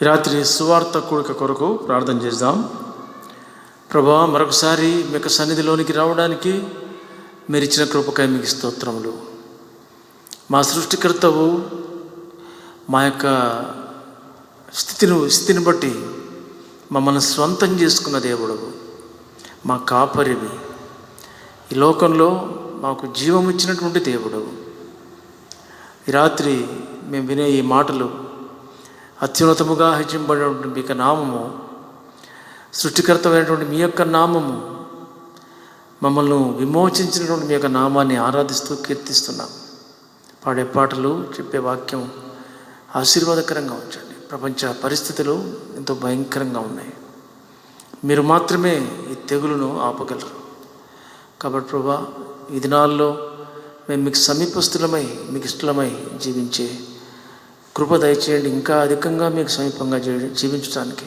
ఈ రాత్రి సువార్త కూడిక కొరకు ప్రార్థన చేద్దాం. ప్రభువా, మరొకసారి మీ యొక్క సన్నిధిలోనికి రావడానికి మీరు ఇచ్చిన కృపకై మీకు స్తోత్రములు. మా సృష్టికర్తవు మా యొక్క స్థితిని బట్టి మమ్మల్ని స్వంతం చేసుకున్న దేవుడవు, మా కాపరివి, ఈ లోకంలో మాకు జీవం ఇచ్చినటువంటి దేవుడవు. ఈ రాత్రి మేము వినే ఈ మాటలు అత్యున్నతముగా హెచ్చింపబడినటువంటి మీ యొక్క నామము, సృష్టికర్తమైనటువంటి మీ యొక్క నామము, మమ్మల్ని విమోచించినటువంటి మీ యొక్క నామాన్ని ఆరాధిస్తూ కీర్తిస్తున్నాం. పాడే పాటలు, చెప్పే వాక్యం ఆశీర్వాదకరంగా ఉంచండి. ప్రపంచ పరిస్థితులు ఎంతో భయంకరంగా ఉన్నాయి. మీరు మాత్రమే ఈ తెగులును ఆపగలరు. కాబట్టి ప్రభువా, ఈ దినాల్లో మేము మీకు సమీపస్థులమై, మీకు ఇష్టలమై జీవించే కృప దయచేయండి. ఇంకా అధికంగా మీకు సమీపంగా జీవించడానికి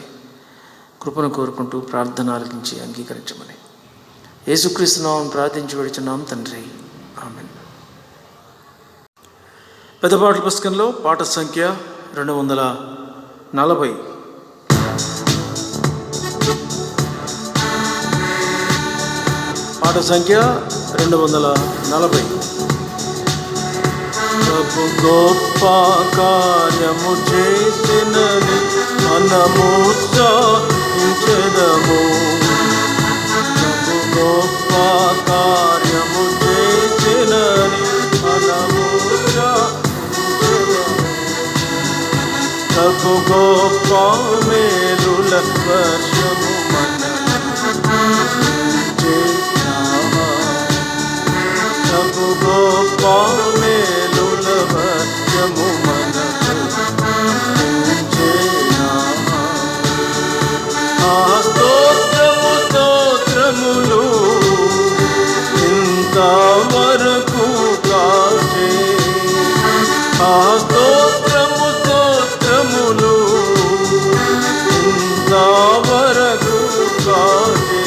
కృపను కోరుకుంటూ ప్రార్థన ఆలకించి అంగీకరించమని యేసుక్రీస్తు నామమున ప్రార్థించి వేడుచున్నాం తండ్రి, ఆమేన్. పెద్ద పాటల పుస్తకంలో పాట సంఖ్య 240. పాట సంఖ్య 240. గొప్ప కార్యము చేసినని మనము సాధించెదము. గొప్ప కార్యము చేసినని మనము సాధించెదము. గొప్ప మేలుల వర్షము గొప్ప మేలుల వర్షము స్తోత్రములు ఇంతవరకు కాచే. స్తోత్రములు ఇంతవరకు కాచే.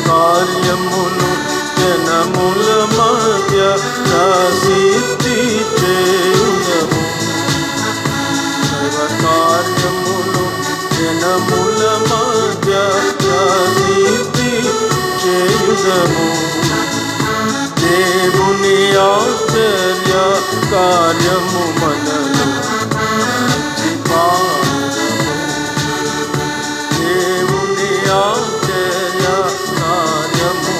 కార్యములు జనముల మధ్య ప్రసిద్ధి చేయుదము. కార్యములు జనముల మధ్య ప్రసిద్ధి చేయుదము. దేవుని ఆశ్చర్య కార్యము మనలో దేవుని ఆశ్చర్య కార్యము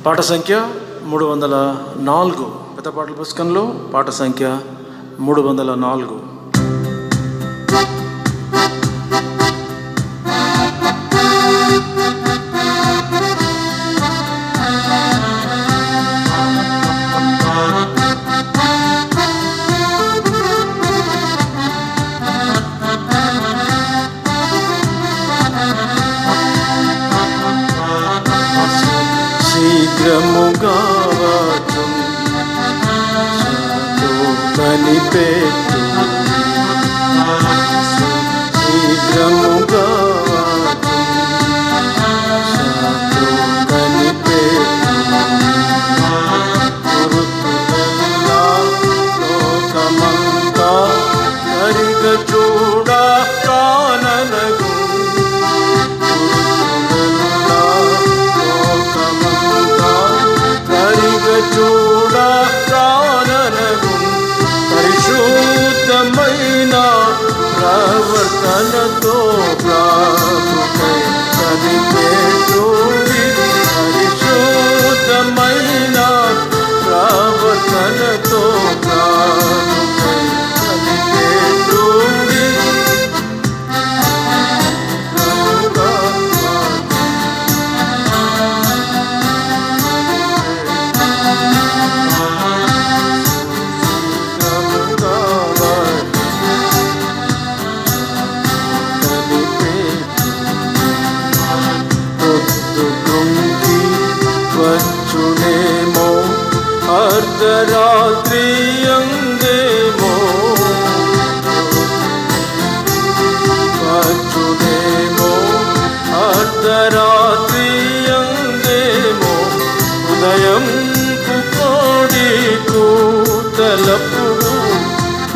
పాట సంఖ్య 304, పెద్ద పాటల పుస్తకంలో పాట సంఖ్య 304. శీఘ్రముగా కనిపెట్టు, శీఘ్రముగా కనిపెట్టు, లోకమంతా కరిగ చూడ కాననగు, చూడ కాననగు పరిశుద్ధమైన ప్రవర్తనతో ప్రభుకై కనిపెట్టుడి, పరిశుద్ధమైన ప్రవర్తనతో ప్రభుకై కనిపెట్టుడి. వచ్చునేమో అర్ధరాత్రి అందేమో, వచ్చునేమో అర్ధరాత్రి అందేమో, ఉదయం కోడి కూతలప్పుడు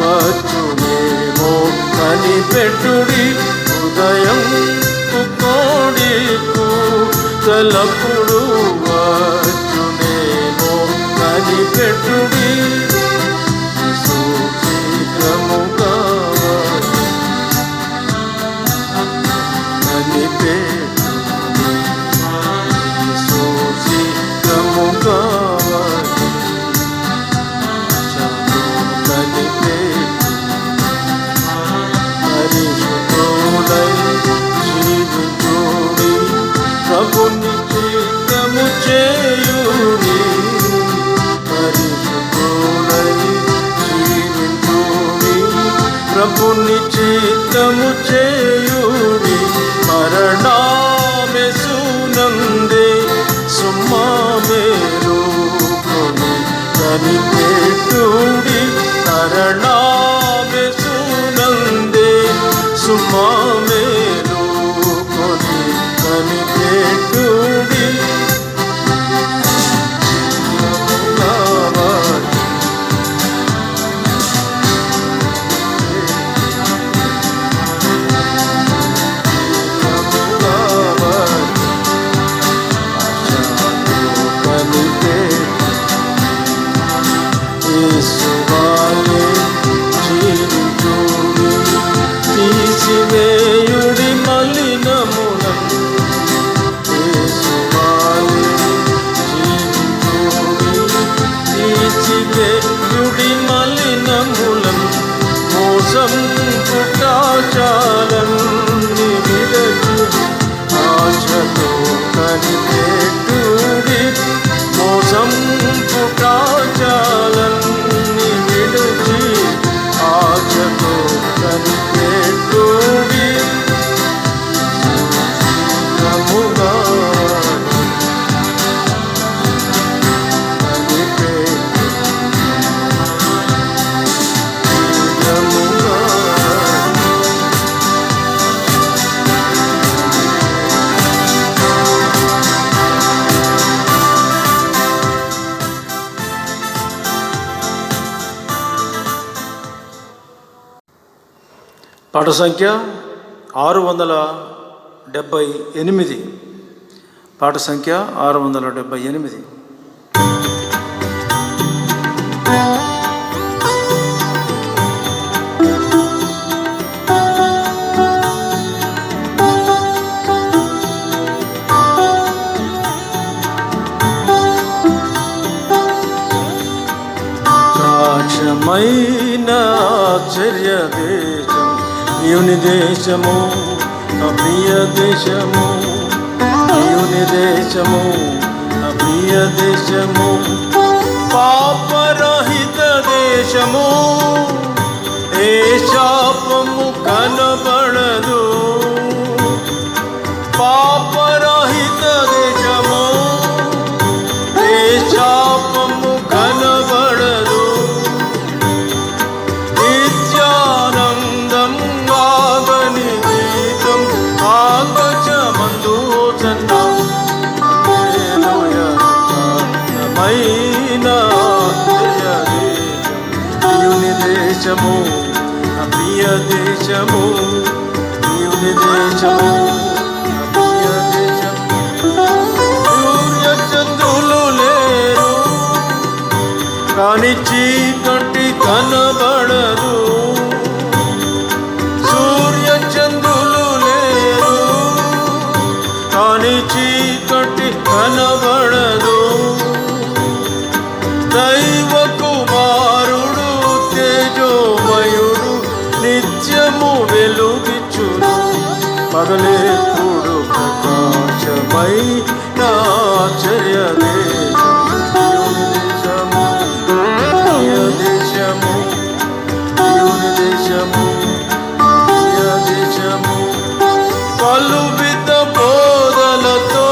వచ్చునేమో కనిపెట్టుడి, ఉదయం కోడి కూతలప్పుడు వచ్చునేమో కనిపెట్టుడి. శీఘ్రముగా కనిపెట్టు, శీఘ్రముగా కనిపెట్టు, పరిశుద్ధుడై జీవించుడి, ప్రభుని చిత్తము చేయుడి, పరిశుద్ధుడై జీవించుడి, ప్రభుని చిత్తము చేయుడి, మరణామెసునందే సుమ్మామేలు కొని కనిపెట్టుడి, మరణామెసునందే సుమ్మామేలు కొని కనిపెట్టుడి. యేసువాలే జీవించుడి, తీసివేయుడి మలినములను, యేసువాలే జీవించుడి, తీసివేయుడి మలినములను, మోసం పుట్టాచాలన్ని విడచి ఆశతో కనిపెట్టుడి, మోసం పుట్టాచాలన్ని విడచి ఆశతో కనిపెట్టుడి. శీఘ్రముగా కనిపెట్టు, శీఘ్రముగా పాట సంఖ్య 678, పాట సంఖ్య 678. మైన ఆశ్చర్య దేశం ప్రియుని దేశము, ప్రియ దేశము, ప్రియుని దేశము, ప్రియ దేశము, పాపరహిత దేశము, ఏ శాపము కనబడదు. పాపరహిత దేశము, ఏ శాపము కనబడదు. నిత్యానందం ఆగని గీతం ఆకాశమందు సన్న మైన ప్రియుని దేశము, ప్రియ దేశము, ప్రియుని దేశము, ప్రియ దేశము. సూర్య చంద్రులు లేరు కాని చీకటి కనబడదు. సూర్య చంద్రులు లేరు కాని చీకటి కనబడదు. దైవ కుమారుడు తేజోమయుడు నిత్యము వెలుగిచ్చును. పగలెప్పుడు ప్రకాశమైన ఆశ్చర్య దేశము, ప్రియ దేశము, ప్రియుని దేశము, ప్రియ దేశము. కలువిత బోధలతో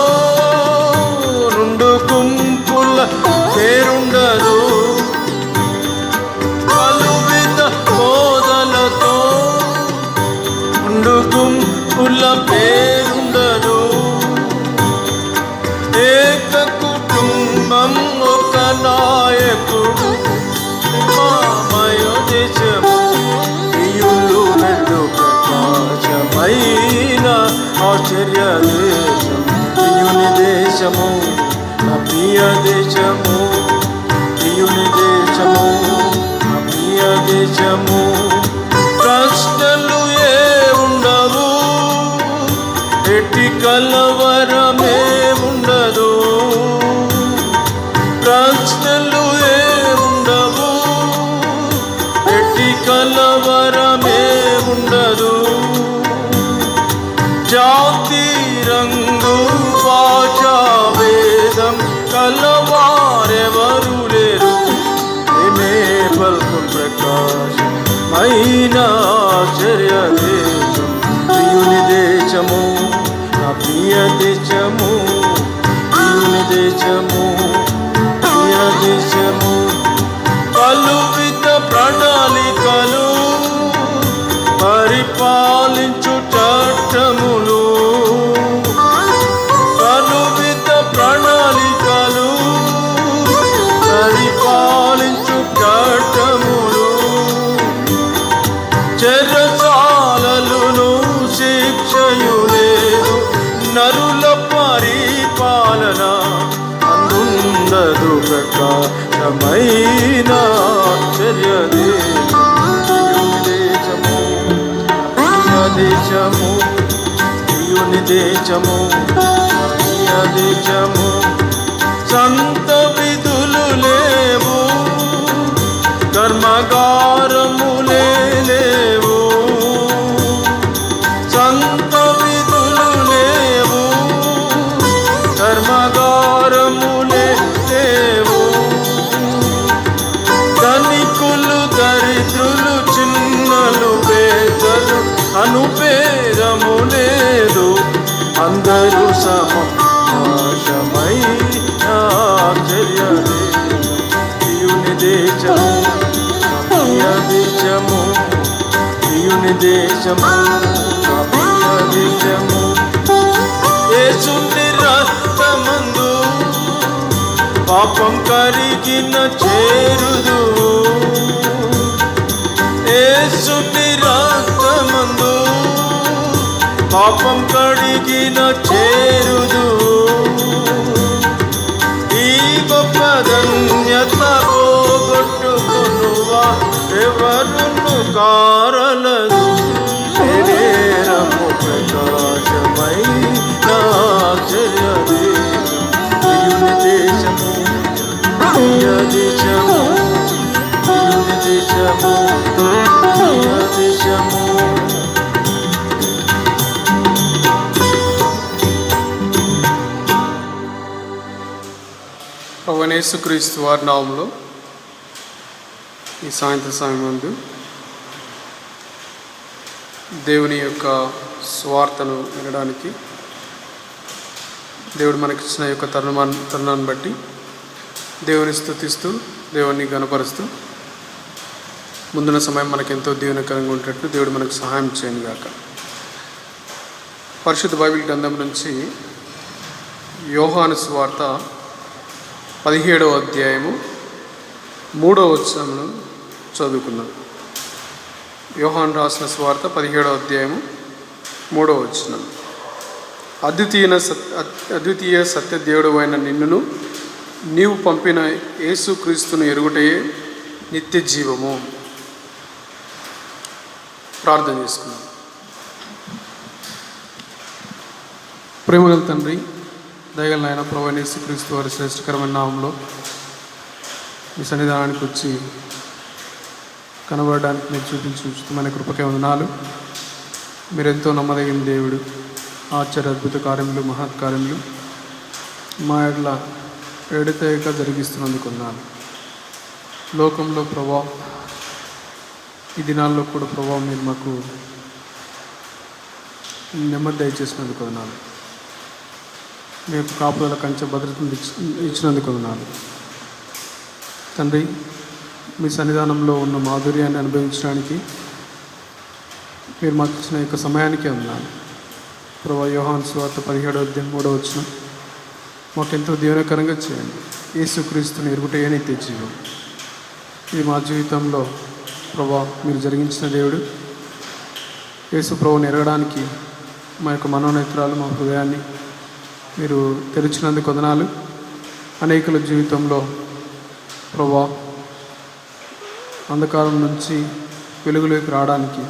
రెండు గుంపుల పేరుండదు. కలువిత బోధలతో రెండు గుంపుల పేరుండదు. ఏక కుటుంబం ఒక నాయకుడు మామయ దేశము, ప్రియులు రెండు ప్రకాశమైన ఆశ్చర్య దేశం ప్రియుని దేశము, ప్రియ దేశము, ప్రియుని దేశము, ప్రియ దేశము. ప్రశ్నలు ఏ ఉండవు, ఎట్టి కలవరమే ఉండదు. ప్రశ్నలు ఏ ఉండవు, ఎట్టి కలవరమే ఉండదు. జాతి రంగు భాషా వేదం కలవారెవరు లేరు. ఏమే పల్కు ప్రకాశమైన ఆశ్చర్య దేశం ప్రియుని దేశము, ప్రియ దేశము, ప్రియుని దేశము, ప్రియ దేశము. కలువిత ప్రణాళికలు పరిపాలించు చట్టములు, కలువిత ప్రణాళికలు పరిపాలించు చట్టములు. చెరసాలలును శిక్షయు లేదు, నరుల పరిపాలన అందుండదు. ప్రకాశమైన ఆశ్చర్య దేశము, ప్రియ దేశము, ప్రియుని దేశము, ప్రియ దేశము. సంత విధులు లేవు, కర్మగారములే లేవు. సంత విధులు లేవు, కర్మగారములే లేవు. ధనికులు దరిద్రులు చిన్నలు పేదలు అనుపేదము లేదు. అందరూ సమాశమైన ఆశ్చర్య ప్రియుని దేశము, ప్రియ దేశము, ప్రియుని దేశము, ప్రియ దేశము. యేసుని రక్తమందు పాపం కరిగిన చేరుదు. యేసుని రక్తమందు పాపం కడిగిన చేరుదు. ఈ గొప్ప ధన్యత పోగొట్టుకునువా ఎవరును కారలదు. శరీరము ప్రకాశమైన ఆశ్చర్య దేశము, ప్రియ దేశము, ప్రియుని దేశము. ప్రభువైన యేసుక్రీస్తు వారి నామములో ఈ సాయంత్ర సమయం ముందు దేవుని యొక్క స్వార్థను వినడానికి దేవుడు మనకిచ్చిన యొక్క తరుణాన్ని బట్టి దేవుని స్తుతిస్తూ దేవుని గణపరుస్తూ ముందున్న సమయం మనకెంతో దీవెనకరంగా ఉండేటట్లు దేవుడు మనకు సహాయం చేయను గాక. పరిశుద్ధ బైబిల్ గ్రంథం నుంచి యోహాను సువార్త 17వ అధ్యాయము 3వ వచనమును చదువుకుందాం. యోహాను రాసిన సువార్త 17వ అధ్యాయము 3వ వచనం. అద్వితీయ సత్యదేవుడు అయిన నిన్నును నీవు పంపిన యేసుక్రీస్తును ఎరుగుటయే నిత్య జీవము. ప్రార్థన చేసుకున్నాం. ప్రేమగల తండ్రి, దయగల నాయన, ప్రభువైన యేసుక్రీస్తు వారి శ్రేష్టకరమైన నామంలో మీ సన్నిధానానికి వచ్చి కనబడడానికి మీరు చూపించి ఉచితమైన కృపకే వందనాలు. మీరెంతో నమ్మదగిన దేవుడు, ఆశ్చర్య అద్భుత కార్యములు మహత్కార్యములు మా ఎడల ఎడతెగక జరిగిస్తున్నందుకు వందనాలు. లోకంలో ప్రభా, ఈ దినాల్లో కూడా ప్రభా మీరు మాకు నెమ్మది దయచేసినందుకు వందనాలు. మీ యొక్క కాపుదల కంచె భద్రతను ఇచ్చినందుకు వందనాలు తండ్రి. మీ సన్నిధానంలో ఉన్న మాధుర్యాన్ని అనుభవించడానికి మీరు మాకు ఇచ్చిన యొక్క సమయానికి వందనాలు ప్రభువా. యోహాను సువార్త 17వ అధ్యాయం 3వ వచనం మాకెంతో దీవెనకరంగా చేయండి. యేసుక్రీస్తుని ఎరుగుటయే నిత్య జీవం. ఇది మా జీవితంలో ప్రభువా మీరు జరిగించిన దేవుడు. యేసు ప్రభువుని ఎరగడానికి మా యొక్క మనోనేత్రాలు, మా హృదయాన్ని మీరు తెరిచినందుకు వందనాలు. అనేకుల జీవితంలో ప్రభువా అంధకారం నుంచి వెలుగులోకి రావడానికి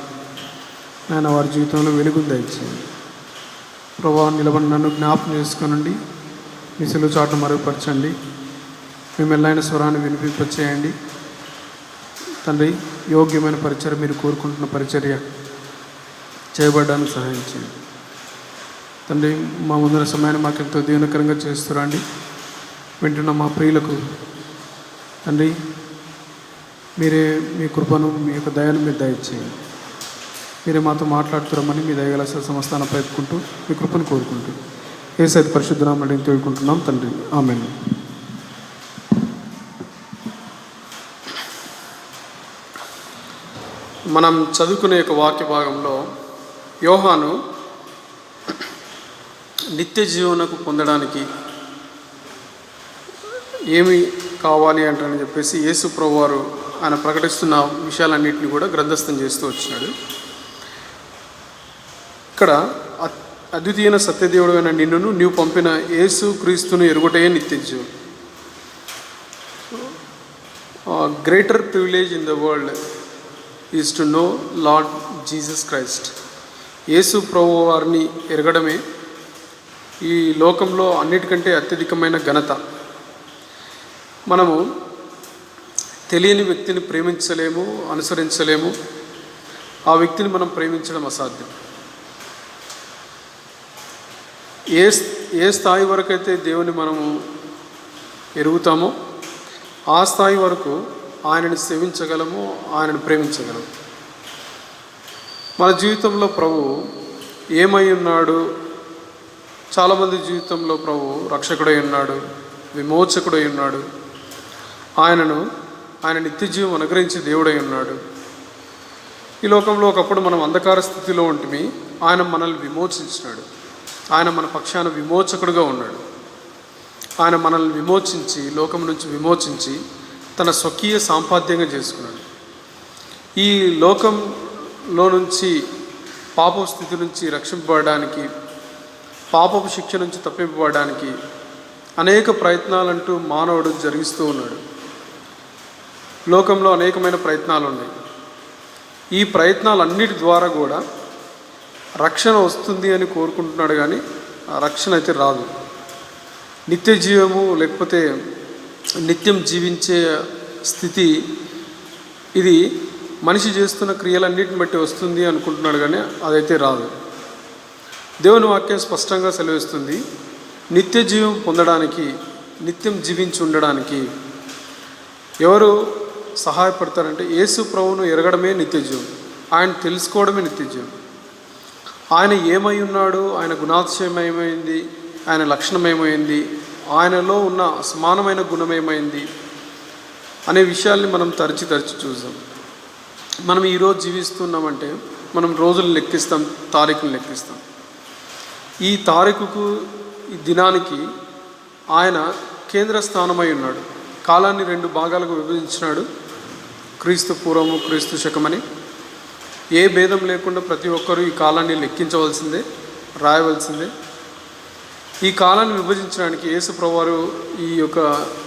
నేను వారి జీవితంలో వెలుగును దయచేయండి ప్రభువా. నిలబడి నన్ను జ్ఞాపకం చేసుకొనండి. మీ సెలవు చాటును మరుగుపరచండి. మీ మెల్లైన స్వరాన్ని వినిపింపచేయండి తండ్రి. యోగ్యమైన పరిచర్య, మీరు కోరుకుంటున్న పరిచర్య చేయబడడానికి సహాయం చేయండి తండ్రి. మా ముందున సమయాన్ని మాకెంతో దీవెనకరంగా చేస్తురండి. వింటున్న మా ప్రియులకు తండ్రి మీరే మీ కృపను, మీ యొక్క దయను మీరు దయచేయండి. మీరే మాతో మాట్లాడుతున్నామని మీ దయగల సమస్తాన్ని ప్రయత్నుకుంటూ మీ కృపను కోరుకుంటూ యేసు పరిశుద్ధ నామములో వేడుకుంటున్నాం తండ్రి. ఆమేన్. మనం చదువుకునే యొక్క వాక్య భాగంలో యోహాను నిత్య జీవనకు పొందడానికి ఏమి కావాలి అంటారని చెప్పేసి యేసు ప్రభువారు ఆయన ప్రకటిస్తున్న విషయాలన్నింటినీ కూడా గ్రంథస్థం చేస్తూ వచ్చినాడు. ఇక్కడ అద్వితీయ సత్యదేవుడు అయిన నిన్నును నీవు పంపిన యేసు క్రీస్తును ఎరుగుటయే నిత్య జీవం. Greater privilege in the world is to know Lord Jesus Christ. Yesu ప్రభు వారిని ఎరగడమే ఈ లోకంలో అన్నిటికంటే అత్యధికమైన ఘనత. మనము తెలియని వ్యక్తిని ప్రేమించలేము, అనుసరించలేము. ఆ వ్యక్తిని మనం ప్రేమించడం అసాధ్యం. ఏ స్థాయి వరకు అయితే దేవుని మనము ఎరుగుతామో ఆ స్థాయి వరకు ఆయనని సేవించగలము, ఆయనను ప్రేమించగలము. మన జీవితంలో ప్రభు ఏమై ఉన్నాడు? చాలామంది జీవితంలో ప్రభు రక్షకుడై ఉన్నాడు, విమోచకుడై ఉన్నాడు, ఆయన నిత్య జీవం అనుగ్రహించే దేవుడై ఉన్నాడు. ఈ లోకంలో ఒకప్పుడు మనం అంధకార స్థితిలో ఉంటిమి, ఆయన మనల్ని విమోచించినాడు. ఆయన మన పక్షాన విమోచకుడుగా ఉన్నాడు. ఆయన మనల్ని విమోచించి, లోకం నుంచి విమోచించి తన స్వకీయ సాంపాద్యంగా చేసుకున్నాడు. ఈ లోకంలో నుంచి పాప స్థితి నుంచి రక్షింపబడడానికి, పాపపు శిక్ష నుంచి తప్పింపబడడానికి అనేక ప్రయత్నాలంటూ మానవుడు జరిగిస్తూ ఉన్నాడు. లోకంలో అనేకమైన ప్రయత్నాలు ఉన్నాయి. ఈ ప్రయత్నాలన్నిటి ద్వారా కూడా రక్షణ వస్తుంది అని కోరుకుంటున్నాడు, కానీ ఆ రక్షణ అయితే రాదు. నిత్య జీవము లేకపోతే నిత్యం జీవించే స్థితి ఇది మనిషి చేస్తున్న క్రియలన్నిటిని బట్టి వస్తుంది అనుకుంటున్నాడు, కానీ అదైతే రాదు. దేవుని వాక్యం స్పష్టంగా సెలవిస్తుంది, నిత్య జీవం పొందడానికి నిత్యం జీవించి ఉండడానికి ఎవరు సహాయపడతారంటే యేసు ప్రభువును ఎరగడమే నిత్యజీవం, ఆయన తెలుసుకోవడమే నిత్యజీవం. ఆయన ఏమై ఉన్నాడు, ఆయన గుణాతిశయం ఏమైంది, ఆయన లక్షణం ఏమైంది, ఆయనలో ఉన్న సమానమైన గుణం ఏమైంది అనే విషయాల్ని మనం తరచి చూసాం. మనం ఈరోజు జీవిస్తున్నామంటే మనం రోజులు లెక్కిస్తాం, తారీఖులు లెక్కిస్తాం. ఈ తారీఖుకు, ఈ దినానికి ఆయన కేంద్ర స్థానమై ఉన్నాడు. కాలాన్ని 2 భాగాలకు విభజించినాడు, క్రీస్తు పూర్వము, క్రీస్తు శకమని. ఏ భేదం లేకుండా ప్రతి ఒక్కరూ ఈ కాలాన్ని లెక్కించవలసిందే, రాయవలసిందే. ఈ కాలాన్ని విభజించడానికి యేసు ప్రభువారు ఈ యొక్క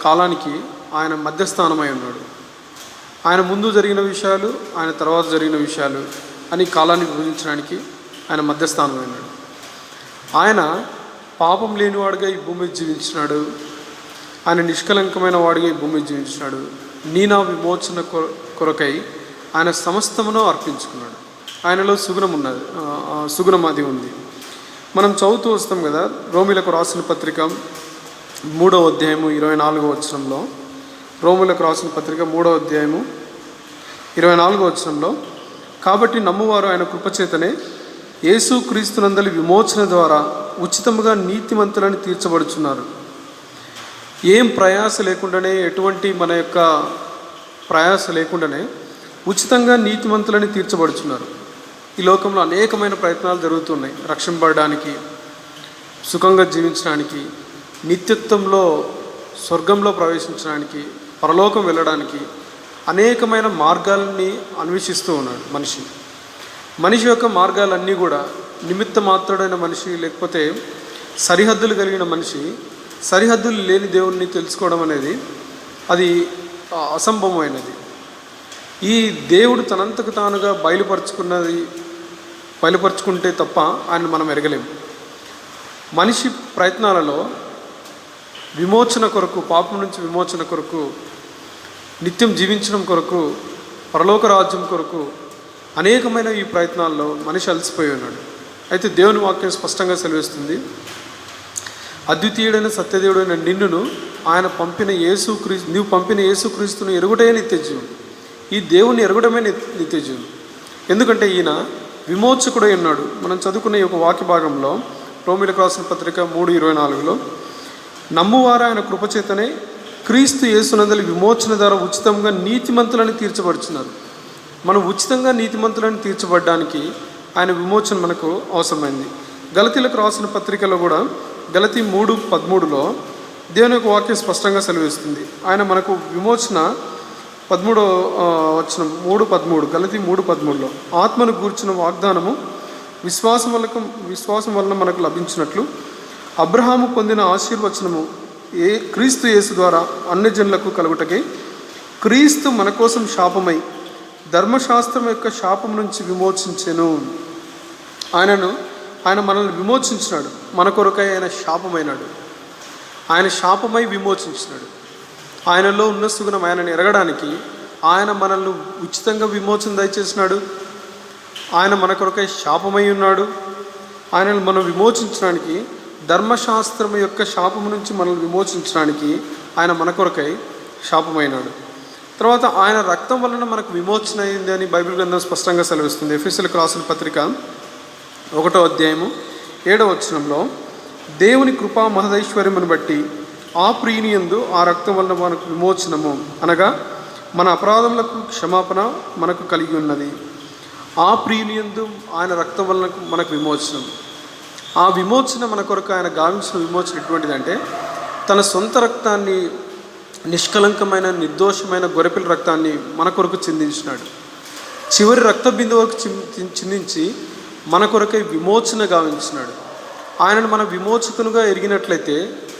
కాలానికి ఆయన మధ్యస్థానమై ఉన్నాడు. ఆయన ముందు జరిగిన విషయాలు, ఆయన తర్వాత జరిగిన విషయాలు అని కాలాన్ని విభజించడానికి ఆయన మధ్యస్థానమై ఉన్నాడు. ఆయన పాపం లేనివాడుగా ఈ భూమి మీద జీవించినాడు. ఆయన నిష్కలంకమైన వాడిగా ఈ భూమి మీద జీవించినాడు. నా విమోచన కొరకై ఆయన సమస్తమును అర్పించుకున్నాడు. ఆయనలో సుగుణం అది ఉంది. మనం చదువుతూ వస్తాం కదా, రోమిలకు రాసిన పత్రిక 3వ అధ్యాయము 24వ వచనంలో, రోమిలకు రాసిన పత్రిక 3వ అధ్యాయము 24వ వచనంలో, కాబట్టి నమ్మువారు ఆయన కృపచేతనే యేసు క్రీస్తునందలి విమోచన ద్వారా ఉచితముగా నీతిమంతులని తీర్చబడుచున్నారు. ఏం ప్రయాస లేకుండానే, ఎటువంటి మన యొక్క ప్రయాస లేకుండానే ఉచితంగా నీతిమంతులని తీర్చబడుచున్నారు. ఈ లోకంలో అనేకమైన ప్రయత్నాలు జరుగుతున్నాయి. రక్షింపబడడానికి, సుఖంగా జీవించడానికి, నిత్యత్వంలో స్వర్గంలో ప్రవేశించడానికి, పరలోకం వెళ్ళడానికి అనేకమైన మార్గాలని అన్వేషిస్తూ ఉన్నాడు మనిషి యొక్క మార్గాలన్నీ కూడా నిమిత్త మాత్రుడైన మనిషి, లేకపోతే సరిహద్దులు కలిగిన మనిషి సరిహద్దులు లేని దేవుణ్ణి తెలుసుకోవడం అనేది అది అసంభవమైనది. ఈ దేవుడు తనంతకు తానుగా బయలుపరుచుకుంటే తప్ప ఆయన మనం ఎరగలేము. మనిషి ప్రయత్నాలలో విమోచన కొరకు, పాపం నుంచి విమోచన కొరకు, నిత్యం జీవించడం కొరకు, పరలోక రాజ్యం కొరకు అనేకమైన ఈ ప్రయత్నాల్లో మనిషి అలసిపోయి ఉన్నాడు. అయితే దేవుని వాక్యం స్పష్టంగా సెలవిస్తుంది, అద్వితీయుడైన సత్యదేవుడైన నిన్నును ఆయన పంపిన నీవు పంపిన యేసుక్రీస్తును ఎరుగుటే నిత్యజీవం. ఈ దేవుని ఎరగడమే నిత్యజీవం. ఎందుకంటే ఈయన విమోచకుడై ఉన్నాడు. మనం చదువుకున్న ఈ ఒక వాక్య భాగంలో రోమిలకు రాసిన పత్రిక 3:24లో, నమ్మువారు ఆయన కృపచేతనే క్రీస్తు యేసునందలి విమోచన ద్వారా ఉచితంగా నీతిమంతులని తీర్చబడుచున్నారు. మనం ఉచితంగా నీతిమంతులను తీర్చబడడానికి ఆయన విమోచన మనకు అవసరమైంది. గలతీలకు రాసిన పత్రికలో కూడా గలతీ 3:13లో దేవుని యొక్క వాక్యం స్పష్టంగా సెలవిస్తుంది. ఆయన మనకు విమోచన 13వ వచనం 3:13 గలతీ 3:13లో ఆత్మను గూర్చిన వాగ్దానము విశ్వాసం వలన మనకు లభించినట్లు అబ్రహాము పొందిన ఆశీర్వచనము క్రీస్తు యేసు ద్వారా అన్యజనులకు కలుగుటకై క్రీస్తు మన కోసం శాపమై ధర్మశాస్త్రం యొక్క శాపం నుంచి విమోచించెను. ఆయన మనల్ని విమోచించినాడు. మన కొరకై ఆయన శాపమైనాడు. ఆయన శాపమై విమోచించినాడు. ఆయనలో ఉన్న సుగుణం ఆయనను ఎరగడానికి ఆయన మనల్ని ఉచితంగా విమోచన దయచేసినాడు. ఆయన మన కొరకై శాపమై ఉన్నాడు. ఆయనను మనం విమోచించడానికి, ధర్మశాస్త్రం యొక్క శాపం నుంచి మనల్ని విమోచించడానికి ఆయన మన కొరకై శాపమైనాడు. తర్వాత ఆయన రక్తం వలన మనకు విమోచన అయింది అని బైబిల్ గ్రంథం స్పష్టంగా సెలవిస్తుంది. ఎఫెసీయులకు రాసిన పత్రిక 1వ అధ్యాయము 7వ వచనంలో, దేవుని కృపా మహదైశ్వర్యమును బట్టి ఆ ప్రియుని యందు ఆ రక్తం వలన మనకు విమోచనము, అనగా మన అపరాధములకు క్షమాపణ మనకు కలిగి ఉన్నది. ఆ ప్రియుని యందు ఆయన రక్తం వలన మనకు విమోచనం. ఆ విమోచన మన కొరకు ఆయన గావించిన విమోచన ఎటువంటిదంటే, తన సొంత రక్తాన్ని, నిష్కలంకమైన నిర్దోషమైన గొర్రెపిల్ల రక్తాన్ని మన కొరకు చిందించినాడు. చివరి రక్త బిందువు వరకు చిందించి మన కొరకై విమోచన గావించినాడు. ఆయనను మన విమోచకునుగా ఎరిగినట్లయితే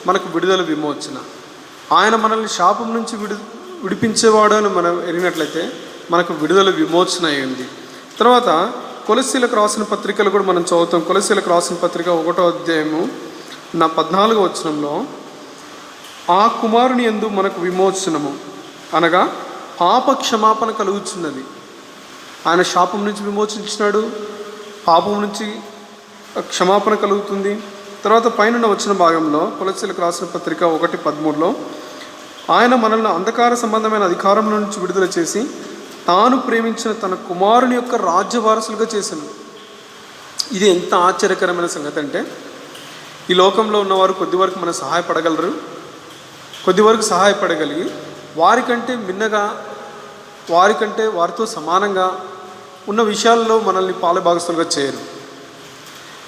మనకు విడుదల విమోచన. ఆయన మనల్ని శాపం నుంచి విడిపించేవాడు అని మనం ఎరిగినట్లయితే మనకు విడుదల విమోచన అయింది. తర్వాత కొలస్సీలకు రాసిన పత్రికలు కూడా మనం చదువుతాం. కొలస్సీలకు రాసిన పత్రిక 1వ అధ్యాయము 14వ వచనంలో, ఆ కుమారుని యందు మనకు విమోచనము, అనగా పాప క్షమాపణ కలుగుచున్నది. ఆయన శాపం నుంచి విమోచించినాడు. పాపం నుంచి క్షమాపణ కలుగుతుంది. తర్వాత పైన వచ్చిన భాగంలో కొలస్సీలకు రాసిన పత్రిక 1:13లో ఆయన మనల్ని అంధకార సంబంధమైన అధికారం నుంచి విడుదల చేసి తాను ప్రేమించిన తన కుమారుని యొక్క రాజ్య వారసులుగా చేశాను. ఇది ఎంత ఆశ్చర్యకరమైన సంగతి అంటే, ఈ లోకంలో ఉన్నవారు కొద్ది వరకు మనం సహాయపడగలరు, కొద్ది వరకు సహాయపడగలిగి వారికంటే మిన్నగా, వారికంటే వారితో సమానంగా ఉన్న విషయాల్లో మనల్ని పాలుభాగస్తులుగా చేయరు.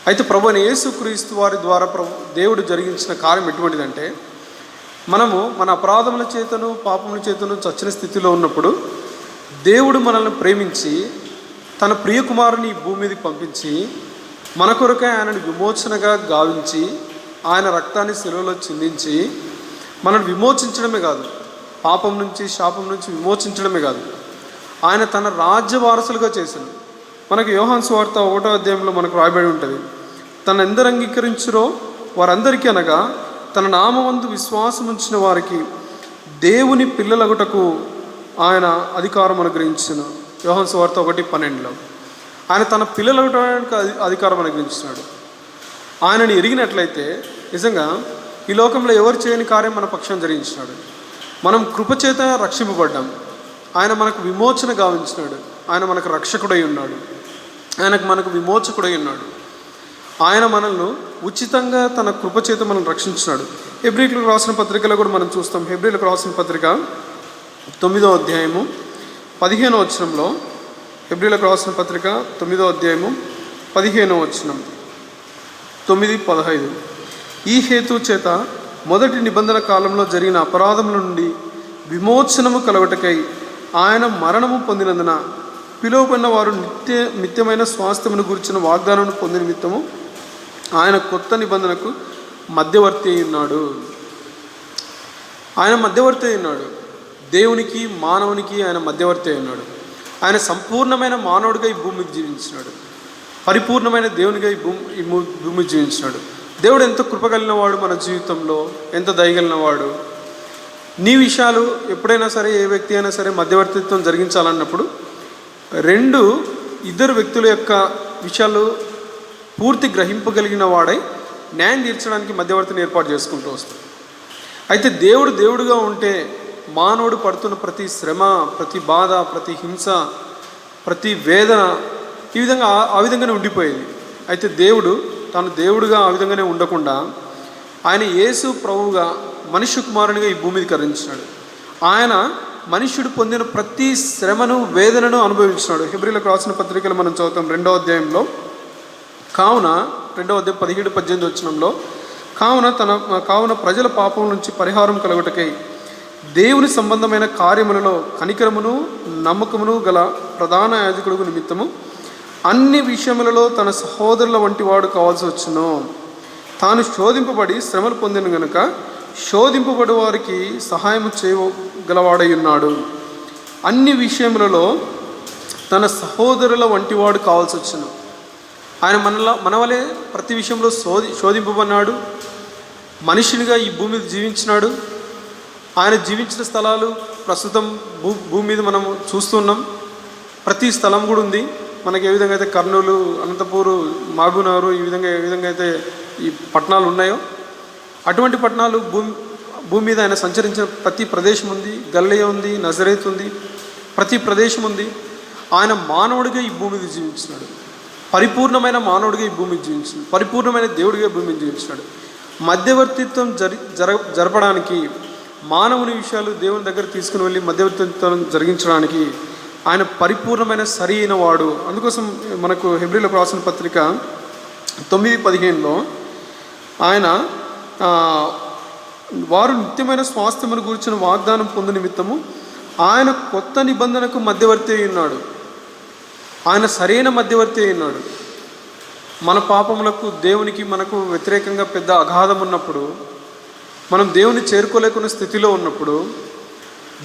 అయితే ప్రభువైన యేసుక్రీస్తు వారి ద్వారా దేవుడు జరిగించిన కార్యం ఎటువంటిదంటే, మనము మన అపరాధముల చేతను పాపముల చేతను చచ్చిన స్థితిలో ఉన్నప్పుడు దేవుడు మనల్ని ప్రేమించి తన ప్రియ కుమారుని భూమి మీదకి పంపించి మన కొరకే ఆయనను విమోచనగా గావించి ఆయన రక్తాన్ని శిలువలో చిందించి మనల్ని విమోచించడమే కాదు, పాపం నుంచి శాపం నుంచి విమోచించడమే కాదు, ఆయన తన రాజ్య వారసులుగా చేశాడు. మనకు యోహాను సువార్త 1వ అధ్యాయంలో మనకు రాయబడి ఉంటుంది, తను ఎందరు అంగీకరించురో వారందరికీ అనగా తన నామమందు విశ్వాసం ఉంచిన వారికి దేవుని పిల్లలగుటకు ఆయన అధికారం అనుగ్రహించును. యోహాను సువార్త 1:12లో ఆయన తన పిల్లలగుటకు అధికారం అనుగ్రహించినాడు. ఆయనని ఎరిగినట్లయితే నిజంగా ఈ లోకంలో ఎవరు చేయని కార్యం మన పక్షం జరిగించినాడు. మనం కృపచేత రక్షింపబడ్డాం, ఆయన మనకు విమోచన గావించినాడు, ఆయన మనకు రక్షకుడై ఉన్నాడు, మనకు విమోచకుడై ఉన్నాడు. ఆయన మనల్ని ఉచితంగా తన కృపచేత మనం రక్షించినాడు. హెబ్రీయులకు రాసిన పత్రికలో కూడా మనం చూస్తాం. హెబ్రీయులకు రాసిన పత్రిక 9వ అధ్యాయము 15వ వచనంలో, హెబ్రీయులకు రాసిన పత్రిక 9వ అధ్యాయము 15వ వచనం, 9:15 ఈ హేతు చేత మొదటి నిబంధన కాలంలో జరిగిన అపరాధముల నుండి విమోచనము కలుగుటకై ఆయన మరణము పొందినందున పిలువబడిన వారు నిత్యమైన స్వాస్థ్యమును గురించిన వాగ్దానం పొందిన నిమిత్తము ఆయన కొత్త నిబంధనకు మధ్యవర్తి అయి ఉన్నాడు. ఆయన మధ్యవర్తి అయి ఉన్నాడు. దేవునికి మానవునికి ఆయన మధ్యవర్తి అయి ఉన్నాడు. ఆయన సంపూర్ణమైన మానవుడిగా ఈ భూమికి జీవించినాడు, పరిపూర్ణమైన దేవునిగా ఈ భూమికి జీవించినాడు. దేవుడు ఎంత కృపగలిగిన వాడు, మన జీవితంలో ఎంత దయగలిగిన వాడు. నీ విషయాలు ఎప్పుడైనా సరే, ఏ వ్యక్తి అయినా సరే మధ్యవర్తిత్వం జరిగించాలన్నప్పుడు ఇద్దరు వ్యక్తుల యొక్క విషయాలు పూర్తి గ్రహింపగలిగిన వాడై న్యాయం తీర్చడానికి మధ్యవర్తిని ఏర్పాటు చేసుకుంటూ వస్తాడు. అయితే దేవుడుగా ఉంటే మానవుడు పడుతున్న ప్రతి శ్రమ, ప్రతి బాధ, ప్రతి హింస, ప్రతి వేదన ఆ విధంగానే ఉండిపోయేది. అయితే తాను దేవుడుగా ఆ విధంగానే ఉండకుండా ఆయన యేసు ప్రభువుగా మనుష్య కుమారునిగా ఈ భూమికి కరించినాడు. ఆయన మనుష్యుడు పొందిన ప్రతి శ్రమను, వేదనను అనుభవించినాడు. హెబ్రీయులకు రాసిన పత్రికలు మనం చదువుతాం 2వ అధ్యాయంలో. కావున 2వ అధ్యాయం 17-18 వచనంలో, కావున ప్రజల పాపం నుంచి పరిహారం కలుగుటకై దేవుని సంబంధమైన కార్యములలో కనికరమును నమ్మకమును గల ప్రధాన యాజకుడు నిమిత్తము అన్ని విషయములలో తన సహోదరుల వంటి వాడు కావాల్సి వచ్చును. తాను శోధింపబడి శ్రమలు పొందిన గనుక శోధింపబడి వారికి సహాయం చేయగలవాడై ఉన్నాడు. అన్ని విషయములలో తన సహోదరుల వంటి వాడు కావాల్సి వచ్చును. ఆయన మన వలె ప్రతి విషయంలో శోధింపబడినాడు, మనిషినిగా ఈ భూమి మీద జీవించినాడు. ఆయన జీవించిన స్థలాలు ప్రస్తుతం భూమి మీద మనం చూస్తున్నాం. ప్రతి స్థలం కూడా ఉంది మనకి. ఏ విధంగా అయితే కర్నూలు, అనంతపూరు, మహబూబ్నగర్ ఏ విధంగా అయితే ఈ పట్టణాలు ఉన్నాయో అటువంటి పట్టణాలు భూమి మీద ఆయన సంచరించిన ప్రతి ప్రదేశం ఉంది. గలిలయ ఉంది, నజరేత్ ఉంది, ప్రతి ప్రదేశం ఉంది. ఆయన మానవుడిగా ఈ భూమి మీద జీవించినాడు, పరిపూర్ణమైన మానవుడిగా ఈ భూమికి జీవించినాడు, పరిపూర్ణమైన దేవుడిగా ఈ భూమిని జీవించినాడు. మధ్యవర్తిత్వం జరపడానికి, మానవుని విషయాలు దేవుని దగ్గర తీసుకుని వెళ్ళి మధ్యవర్తిత్వం జరిగించడానికి ఆయన పరిపూర్ణమైన సరైన వాడు. అందుకోసం మనకు హెబ్రీయులకు రాసిన పత్రిక 9:15లో ఆయన వారు నిత్యమైన స్వాస్థ్యమును గురించిన వాగ్దానం పొందు నిమిత్తము ఆయన కొత్త నిబంధనకు మధ్యవర్తి అయి ఉన్నాడు. ఆయన సరైన మధ్యవర్తి అయి ఉన్నాడు. మన పాపములకు దేవునికి మనకు వ్యతిరేకంగా పెద్ద అగాధం ఉన్నప్పుడు, మనం దేవుని చేరుకోలేకున్న స్థితిలో ఉన్నప్పుడు,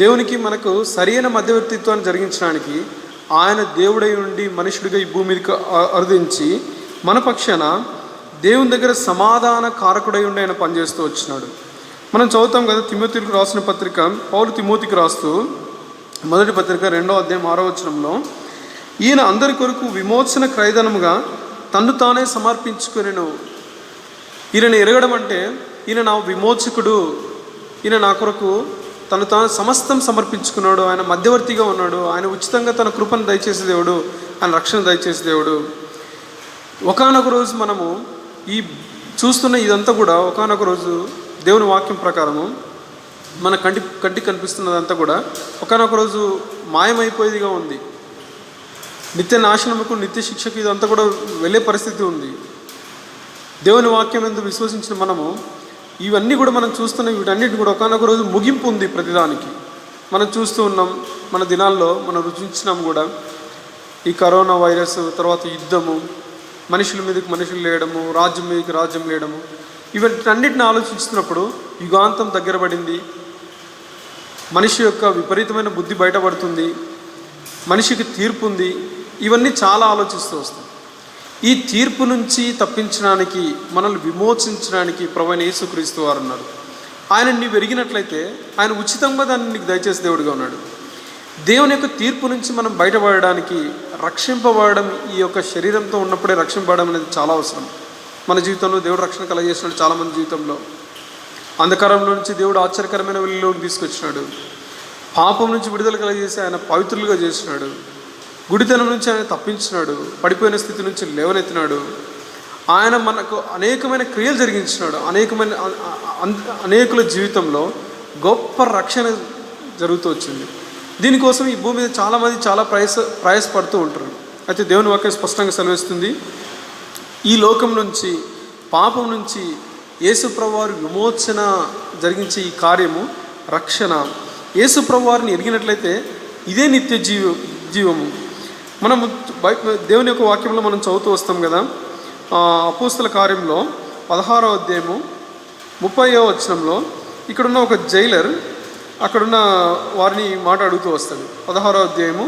దేవునికి మనకు సరైన మధ్యవర్తిత్వాన్ని జరిగించడానికి ఆయన దేవుడై ఉండి మనుషుడిగా ఈ భూమి మీదకి అరుదించి మన పక్షాన దేవుని దగ్గర సమాధాన కారకుడై ఉండి ఆయన పనిచేస్తూ వచ్చినాడు. మనం చదువుతాం కదా, తిమోతికి రాసిన పత్రిక, పౌలు తిమోతికి రాస్తూ మొదటి పత్రిక 2వ అధ్యాయం 6వ వచనంలో, ఈయన అందరి కొరకు విమోచన క్రయధనముగా తన్ను తానే సమర్పించుకొనెను. ఈయనను ఎరగడం అంటే ఈయన నా విమోచకుడు, ఈయన నా కొరకు తాను సమస్తం సమర్పించుకున్నాడు, ఆయన మధ్యవర్తిగా ఉన్నాడు, ఆయన ఉచితంగా తన కృపను దయచేసే దేవుడు, ఆయన రక్షణ దయచేసే దేవుడు. ఒకానొక రోజు మనము ఈ చూస్తున్న ఇదంతా కూడా ఒకానొక రోజు దేవుని వాక్యం ప్రకారము మన కంటికి కనిపిస్తున్నదంతా కూడా ఒకానొక రోజు మాయమైపోయేదిగా ఉంది. నిత్య నాశనముకు, నిత్య శిక్షకు ఇదంతా కూడా వెళ్ళే పరిస్థితి ఉంది. దేవుని వాక్యం ఎందుకు విశ్వసించిన మనము ఇవన్నీ కూడా మనం చూస్తున్న వీటన్నిటి కూడా ఒకానొక రోజు ముగింపు ఉంది. ప్రతిదానికి మనం చూస్తూ ఉన్నాం. మన దినాల్లో మనం రుచించినాం కూడా. ఈ కరోనా వైరస్, తర్వాత యుద్ధము, మనుషుల మీదకి మనుషులు లేయడము, రాజ్యం మీదకి రాజ్యం లేయడము, ఇవన్నిటిని ఆలోచిస్తున్నప్పుడు యుగాంతం దగ్గర పడింది. మనిషి యొక్క విపరీతమైన బుద్ధి బయటపడుతుంది, మనిషికి తీర్పు ఉంది. ఇవన్నీ చాలా ఆలోచిస్తూ వస్తాం. ఈ తీర్పు నుంచి తప్పించడానికి, మనల్ని విమోచించడానికి ప్రభువైన యేసుక్రీస్తు వారు ఉన్నారు. ఆయన నీవు ఎరిగినట్లయితే ఆయన ఉచితంగా దాన్ని నీకు దయచేసే దేవుడిగా ఉన్నాడు. దేవుని యొక్క తీర్పు నుంచి మనం బయటపడడానికి, రక్షింపబడడం, ఈ యొక్క శరీరంతో ఉన్నప్పుడే రక్షింపబడడం అనేది చాలా అవసరం. మన జీవితంలో దేవుడు రక్షణ కలగజేసినాడు. చాలామంది జీవితంలో అంధకారంలో నుంచి దేవుడు ఆశ్చర్యకరమైన వెలుగులోకి తీసుకొచ్చినాడు. పాపం నుంచి విడుదల కలగజేసి ఆయన పవిత్రులుగా చేసినాడు. గుడితనం నుంచి ఆయన తప్పించినాడు. పడిపోయిన స్థితి నుంచి లేవనెత్తినాడు. ఆయన మనకు అనేకమైన క్రియలు జరిగించినాడు. అనేకుల జీవితంలో గొప్ప రక్షణ జరుగుతూ వచ్చింది. దీనికోసం ఈ భూమి మీద చాలామంది చాలా ప్రయాసపడుతూ ఉంటారు. అయితే దేవుని వాక్యం స్పష్టంగా సెలవిస్తుంది, ఈ లోకం నుంచి, పాపం నుంచి యేసుప్రభువారు విమోచన జరిగించే ఈ కార్యము, రక్షణ, యేసుప్రభువారిని ఎరిగినట్లయితే ఇదే నిత్య జీవము. మనము దేవుని యొక్క వాక్యంలో మనం చదువుతూ వస్తాం కదా. అపోస్తల కార్యంలో 16వ అధ్యాయము 30వ వచనంలో ఇక్కడున్న ఒక జైలర్ అక్కడున్న వారిని మాట అడుగుతూ వస్తాడు. 16వ అధ్యాయము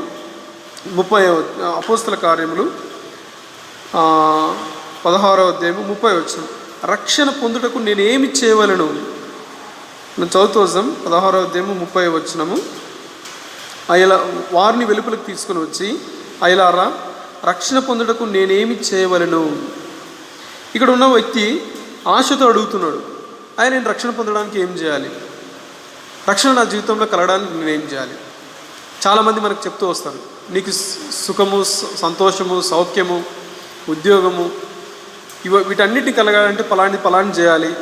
30వ అపోస్తల కార్యములు 16వ అధ్యాయము 30వ వచనం. రక్షణ పొందుటకు నేనేమి చేయవలను? మనం చదువుతూ వస్తాం. 16వ అధ్యాయము 30వ వచనము. వారిని వెలుపలకు తీసుకుని వచ్చి, అయలారా, రక్షణ పొందుటకు నేనేమి చేయవలను? ఇక్కడ ఉన్న వ్యక్తి ఆశతో అడుగుతున్నాడు, నేను రక్షణ పొందడానికి ఏం చేయాలి? రక్షణ నా జీవితంలో కలగడానికి నేనేం చేయాలి? చాలామంది మనకు చెప్తూ వస్తారు, నీకు సుఖము, సంతోషము, సౌఖ్యము, ఉద్యోగము, వీటన్నిటిని కలగాలంటే పలాని చేయాలి,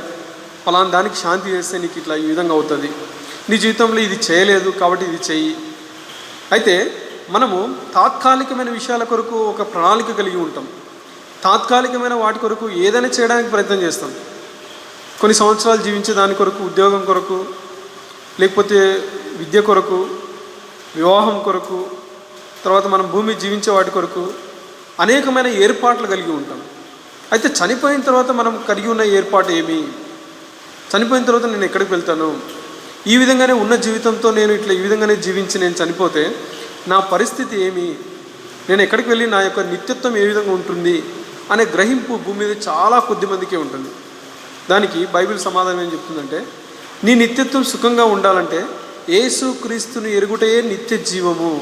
పలాని దానికి శాంతి చేస్తే నీకు ఇట్లా ఈ విధంగా అవుతుంది, నీ జీవితంలో ఇది చేయలేదు కాబట్టి ఇది చెయ్యి. అయితే మనము తాత్కాలికమైన విషయాల కొరకు ఒక ప్రణాళిక కలిగి ఉంటాం. తాత్కాలికమైన వాటి కొరకు ఏదైనా చేయడానికి ప్రయత్నం చేస్తాం. కొన్ని సంవత్సరాలు జీవించే దాని కొరకు, ఉద్యోగం కొరకు, లేకపోతే విద్య కొరకు, వివాహం కొరకు, తర్వాత మనం భూమి జీవించే వాటి కొరకు అనేకమైన ఏర్పాట్లు కలిగి ఉంటాం. అయితే చనిపోయిన తర్వాత మనం కలిగి ఉన్న ఏర్పాటు ఏమి? చనిపోయిన తర్వాత నేను ఎక్కడికి వెళ్తాను? ఈ విధంగానే ఉన్న జీవితంతో నేను ఇట్లా ఈ విధంగానే జీవించి నేను చనిపోతే నా పరిస్థితి ఏమి? నేను ఎక్కడికి వెళ్ళి నా యొక్క నిత్యత్వం ఏ విధంగా ఉంటుంది అనే గ్రహింపు భూమి మీద చాలా కొద్ది మందికే ఉంటుంది. దానికి బైబిల్ సమాధానం ఏం చెప్తుందంటే, నీ నిత్యత్వం సుఖంగా ఉండాలంటే యేసు క్రీస్తుని ఎరుగుటయే నిత్య జీవము.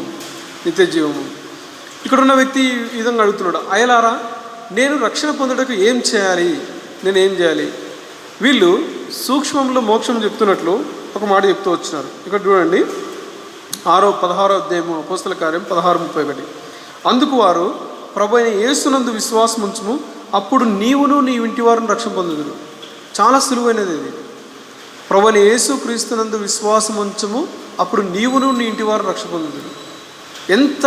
ఇక్కడున్న వ్యక్తి ఈ విధంగా అడుగుతున్నాడు, అయలారా, నేను రక్షణ పొందుటకు ఏం చేయాలి? నేను ఏం చేయాలి? వీళ్ళు సూక్ష్మంలో మోక్షం చెప్తున్నట్లు ఒక మాట చెప్తూ వచ్చినారు. ఇక్కడ చూడండి, 16వ అధ్యాయము అపోస్తల కార్యం 16:31. అందుకు వారు, ప్రభు అయిన యేసునందు విశ్వాసం ఉంచుము, అప్పుడు నీవును నీ ఇంటి వారిని రక్షణ పొందుదురు. చాలా సులువైనది ఇది. ప్రభు అయిన యేసు క్రీస్తునందు విశ్వాసం ఉంచుము, అప్పుడు నీవును నీ ఇంటి వారిని రక్షణ పొందుదురు. ఎంత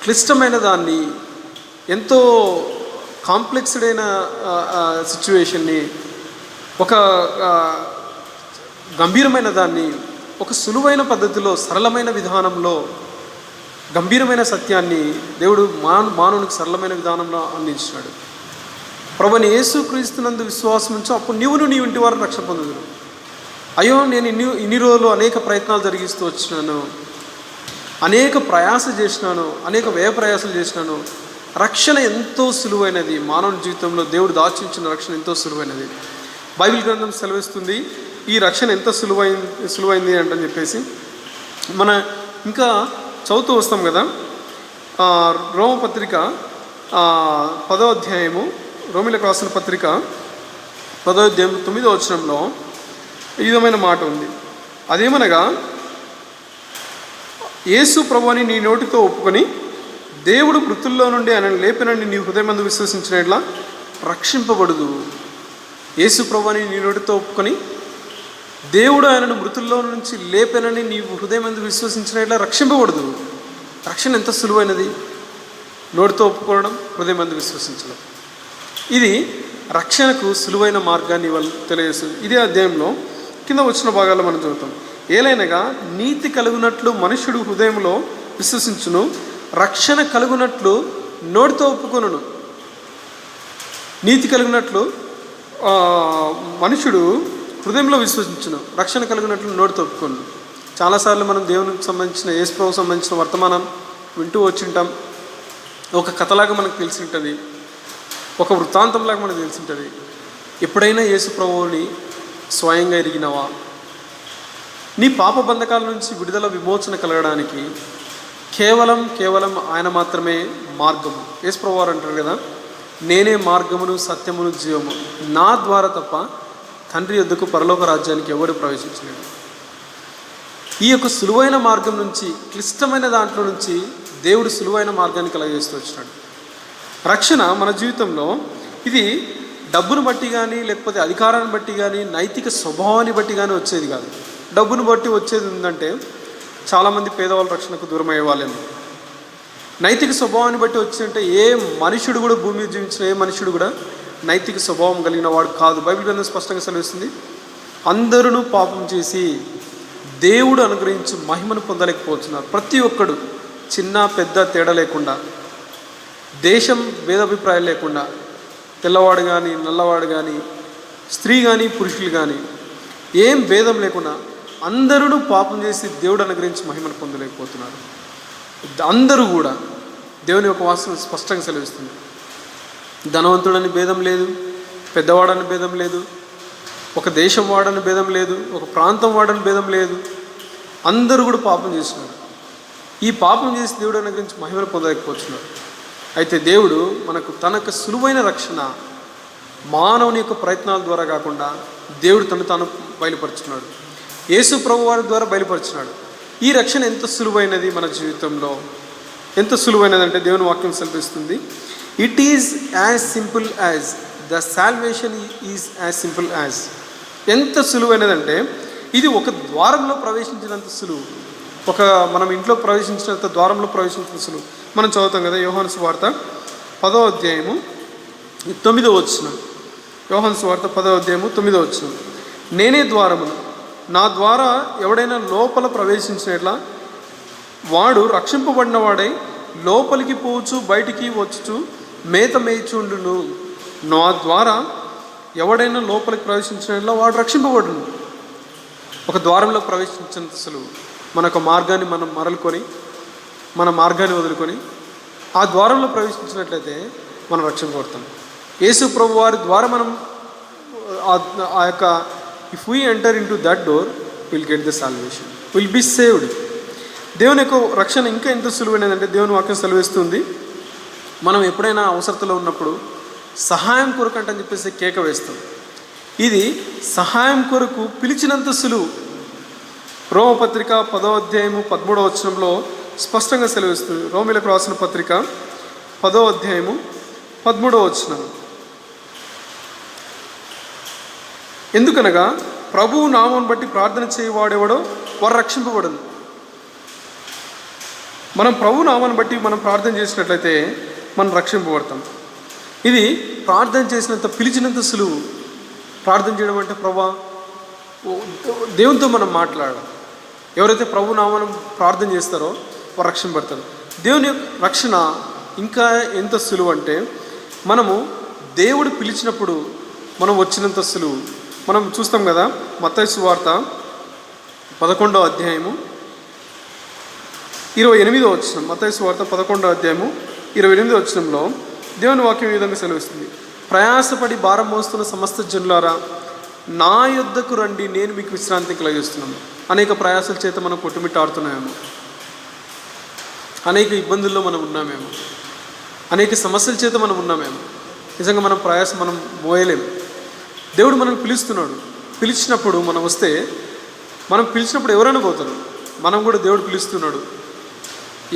క్లిష్టమైన దాన్ని, ఎంతో కాంప్లెక్స్డ్ అయిన సిచ్యువేషన్ని, ఒక గంభీరమైన దాన్ని ఒక సులువైన పద్ధతిలో, సరళమైన విధానంలో, గంభీరమైన సత్యాన్ని దేవుడు మానవునికి సరళమైన విధానంలో అందించినాడు. ప్రభువైన యేసు క్రీస్తునందు విశ్వాసం ఉంచు, అప్పుడు నీవును నీ ఇంటి వారిని రక్షణ పొందుదురు. అయ్యో, నేను ఇన్ని రోజులు అనేక ప్రయత్నాలు జరిగిస్తూ వచ్చినాను, అనేక ప్రయాస చేసినాను, అనేక వ్యయ ప్రయాసాలు చేసినాను. రక్షణ ఎంతో సులువైనది. మానవుని జీవితంలో దేవుడు దాచించిన రక్షణ ఎంతో సులువైనది. బైబిల్ గ్రంథం సెలవిస్తుంది ఈ రక్షణ ఎంత సులువైంది అంటని చెప్పేసి. మన ఇంకా చదువుతూ వస్తాం కదా, రోమపత్రిక 10వ అధ్యాయము, రోమిలకు రాసిన పత్రిక 10వ అధ్యాయం 9వ వచనంలో ఈ విధమైన మాట ఉంది. అదేమనగా, యేసు ప్రభువుని నీ నోటితో ఒప్పుకొని దేవుడు మృతుల్లో నుండి ఆయన లేపినని నీ హృదయమందు విశ్వసించినట్లా రక్షింపబడుదు. యేసు ప్రభువుని నీ నోటితో ఒప్పుకొని దేవుడు ఆయనను మృతుల్లో నుంచి లేపినని నీ హృదయమందు విశ్వసించినట్లా రక్షింపబడదు. రక్షణ ఎంత సులువైనది! నోటితో ఒప్పుకోవడం, హృదయమందు విశ్వసించడం. ఇది రక్షణకు సులువైన మార్గాన్ని వాళ్ళు తెలియజేస్తుంది. ఇదే అధ్యాయంలో కింద వచ్చిన భాగాల్లో మనం చదువుతాం. ఏలైనగా నీతి కలుగునట్లు మనుష్యుడు హృదయంలో విశ్వసించును, రక్షణ కలుగునట్లు నోటితో ఒప్పుకొనును. నీతి కలిగినట్లు మనుషుడు హృదయంలో విశ్వసించును, రక్షణ కలిగినట్లు నోటితో ఒప్పుకొనును. చాలాసార్లు మనం దేవునికి సంబంధించిన, యేసు ప్రభువుకు సంబంధించిన వర్తమానం వింటూ వచ్చింటాం. ఒక కథలాగా మనకు తెలిసి ఉంటుంది, ఒక వృత్తాంతంలాగా మనకు తెలిసి ఉంటుంది. ఎప్పుడైనా యేసు ప్రభువుని స్వయంగా ఎరిగినవా? నీ పాప బంధకాల నుంచి విడుదల, విమోచన కలగడానికి కేవలం ఆయన మాత్రమే మార్గము. యేసు ప్రభువారు అంటారు కదా, నేనే మార్గమును, సత్యమును, జీవము, నా ద్వారా తప్ప తండ్రి యొద్దకు పరలోక రాజ్యానికి ఎవరు ప్రవేశించలేడు. ఈ యొక్క సులువైన మార్గం నుంచి, క్లిష్టమైన దాంట్లో నుంచి దేవుడు సులువైన మార్గాన్ని కలగజేస్తూ వచ్చినాడు. రక్షణ మన జీవితంలో ఇది డబ్బును బట్టి కానీ, లేకపోతే అధికారాన్ని బట్టి కానీ, నైతిక స్వభావాన్ని బట్టి కానీ వచ్చేది కాదు. డబ్బును బట్టి వచ్చేది ఉందంటే చాలామంది పేదవాళ్ళ రక్షణకు దూరం అయ్యే వాళ్ళేమో. నైతిక స్వభావాన్ని బట్టి వచ్చిందంటే ఏ మనుషుడు కూడా, భూమి మీద జీవించిన ఏ మనుషుడు కూడా నైతిక స్వభావం కలిగిన వాడు కాదు. బైబిల్ గ్రంథం స్పష్టంగా సెలవిస్తుంది, అందరూ పాపం చేసి దేవుడు అనుగ్రహించి మహిమను పొందలేకపోతున్నారు. ప్రతి ఒక్కడు, చిన్న పెద్ద తేడా లేకుండా, దేశం భేదాభిప్రాయాలు లేకుండా, తెల్లవాడు కానీ, నల్లవాడు కానీ, స్త్రీ కానీ, పురుషులు కానీ, ఏం భేదం లేకుండా అందరూ పాపం చేసి దేవుడు అనుగ్రహించి మహిమను పొందలేకపోతున్నారు. అందరూ కూడా దేవుని యొక్క వాస్తవం స్పష్టంగా సెలవిస్తుంది. ధనవంతుడని భేదం లేదు, పెద్దవాడని భేదం లేదు, ఒక దేశం వాడని భేదం లేదు, ఒక ప్రాంతం వాడని భేదం లేదు. అందరూ కూడా పాపం చేస్తున్నారు. ఈ పాపం చేసి దేవుడు అనుగ్రహించి మహిమను పొందలేకపోతున్నారు. అయితే దేవుడు మనకు తనకు సులువైన రక్షణ మానవుని యొక్క ప్రయత్నాల ద్వారా కాకుండా దేవుడు తాను బయలుపరుచున్నాడు. యేసు ప్రభు వారి ద్వారా బయలుపరుచున్నాడు. ఈ రక్షణ ఎంత సులువైనది మన జీవితంలో, ఎంత సులువైనది అంటే దేవుని వాక్యం సెలవిస్తుంది, it is as simple as the salvation is as simple as. ఎంత సులువైనదంటే ఇది ఒక ద్వారంలో ప్రవేశించినంత సులువు, మనం ఇంట్లో ప్రవేశించినంత ద్వారంలో ప్రవేశించిన సులువు. మనం చదువుతాం కదా, యోహాను సువార్త 10వ అధ్యాయము 9వ వచనం. యోహాను సువార్త 10వ అధ్యాయము 9వ వచనం. నేనే ద్వారమును, నా ద్వారా ఎవడైనా లోపల ప్రవేశించినట్లా వాడు రక్షింపబడిన వాడై లోపలికి పోవచ్చు, బయటికి వచ్చుచు మేత మేయిచుండును. నా ద్వారా ఎవడైనా లోపలికి ప్రవేశించినట్లా వాడు రక్షింపబడును. ఒక ద్వారంలో ప్రవేశించినంత సులువు. మన ఒక మార్గాన్ని మనం మరలుకొని, మన మార్గాన్ని వదులుకొని ఆ ద్వారంలో ప్రవేశించినట్లయితే మనం రక్షింపబడతాం. యేసు ప్రభు వారి ద్వారా మనం ఆ యొక్క if we enter into that door will get the salvation, will be saved. దేవుని యొక్క రక్షణ ఇంకా ఎంత సులువైనదంటే దేవుని వాక్యం సెలవిస్తుంది, మనం ఎప్పుడైనా అవసరతలో ఉన్నప్పుడు సహాయం కొరకు అని చెప్పేసి కేక వేస్తాం. ఇది సహాయం కొరకు పిలిచినంత సులువు. రోమపత్రిక 10వ అధ్యాయము 13వ వచనంలో స్పష్టంగా సెలవిస్తుంది. రోమిలకు రాసిన పత్రిక 10వ అధ్యాయము 13వ వచనం. ఎందుకనగా ప్రభువు నామం బట్టి ప్రార్థన చేయవాడెవడో వారు రక్షింపబడదు. మనం ప్రభు నామాన్ని బట్టి మనం ప్రార్థన చేసినట్లయితే మనం రక్షింపబడతాం. ఇది ప్రార్థన చేసినంత, పిలిచినంత సులువు. ప్రార్థన చేయడం అంటే ప్రభా, దేవునితో మనం మాట్లాడాలి. ఎవరైతే ప్రభు నామాన్ని ప్రార్థన చేస్తారో వారు రక్షింపబడతారు. దేవుని యొక్క రక్షణ ఇంకా ఎంత సులువు అంటే మనము దేవుడు పిలిచినప్పుడు మనం వచ్చినంత సులువు. మనం చూస్తాం కదా, మత్తయి సువార్త 11వ అధ్యాయము 28వ వచనం. మత్తయి సువార్త 11వ అధ్యాయము 28వ వచనంలో దేవుని వాక్యం ఈ విధంగా సెలవిస్తుంది, ప్రయాసపడి భారం మోస్తున్న సమస్త జనులారా నా యొద్దకు రండి, నేను మీకు విశ్రాంతి కలిగిస్తున్నాను. అనేక ప్రయాసాల చేత మనం కొట్టుమిట్టాడుతున్నామేమో, అనేక ఇబ్బందుల్లో మనం ఉన్నామేమో, అనేక సమస్యల చేత మనం ఉన్నామేమో. నిజంగా మనం ప్రయాసం మనం మోయలేము. దేవుడు మనల్ని పిలుస్తున్నాడు. పిలిచినప్పుడు మనం వస్తే, మనం పిలిచినప్పుడు ఎవరైనా పోతారు. మనం కూడా దేవుడు పిలుస్తున్నాడు.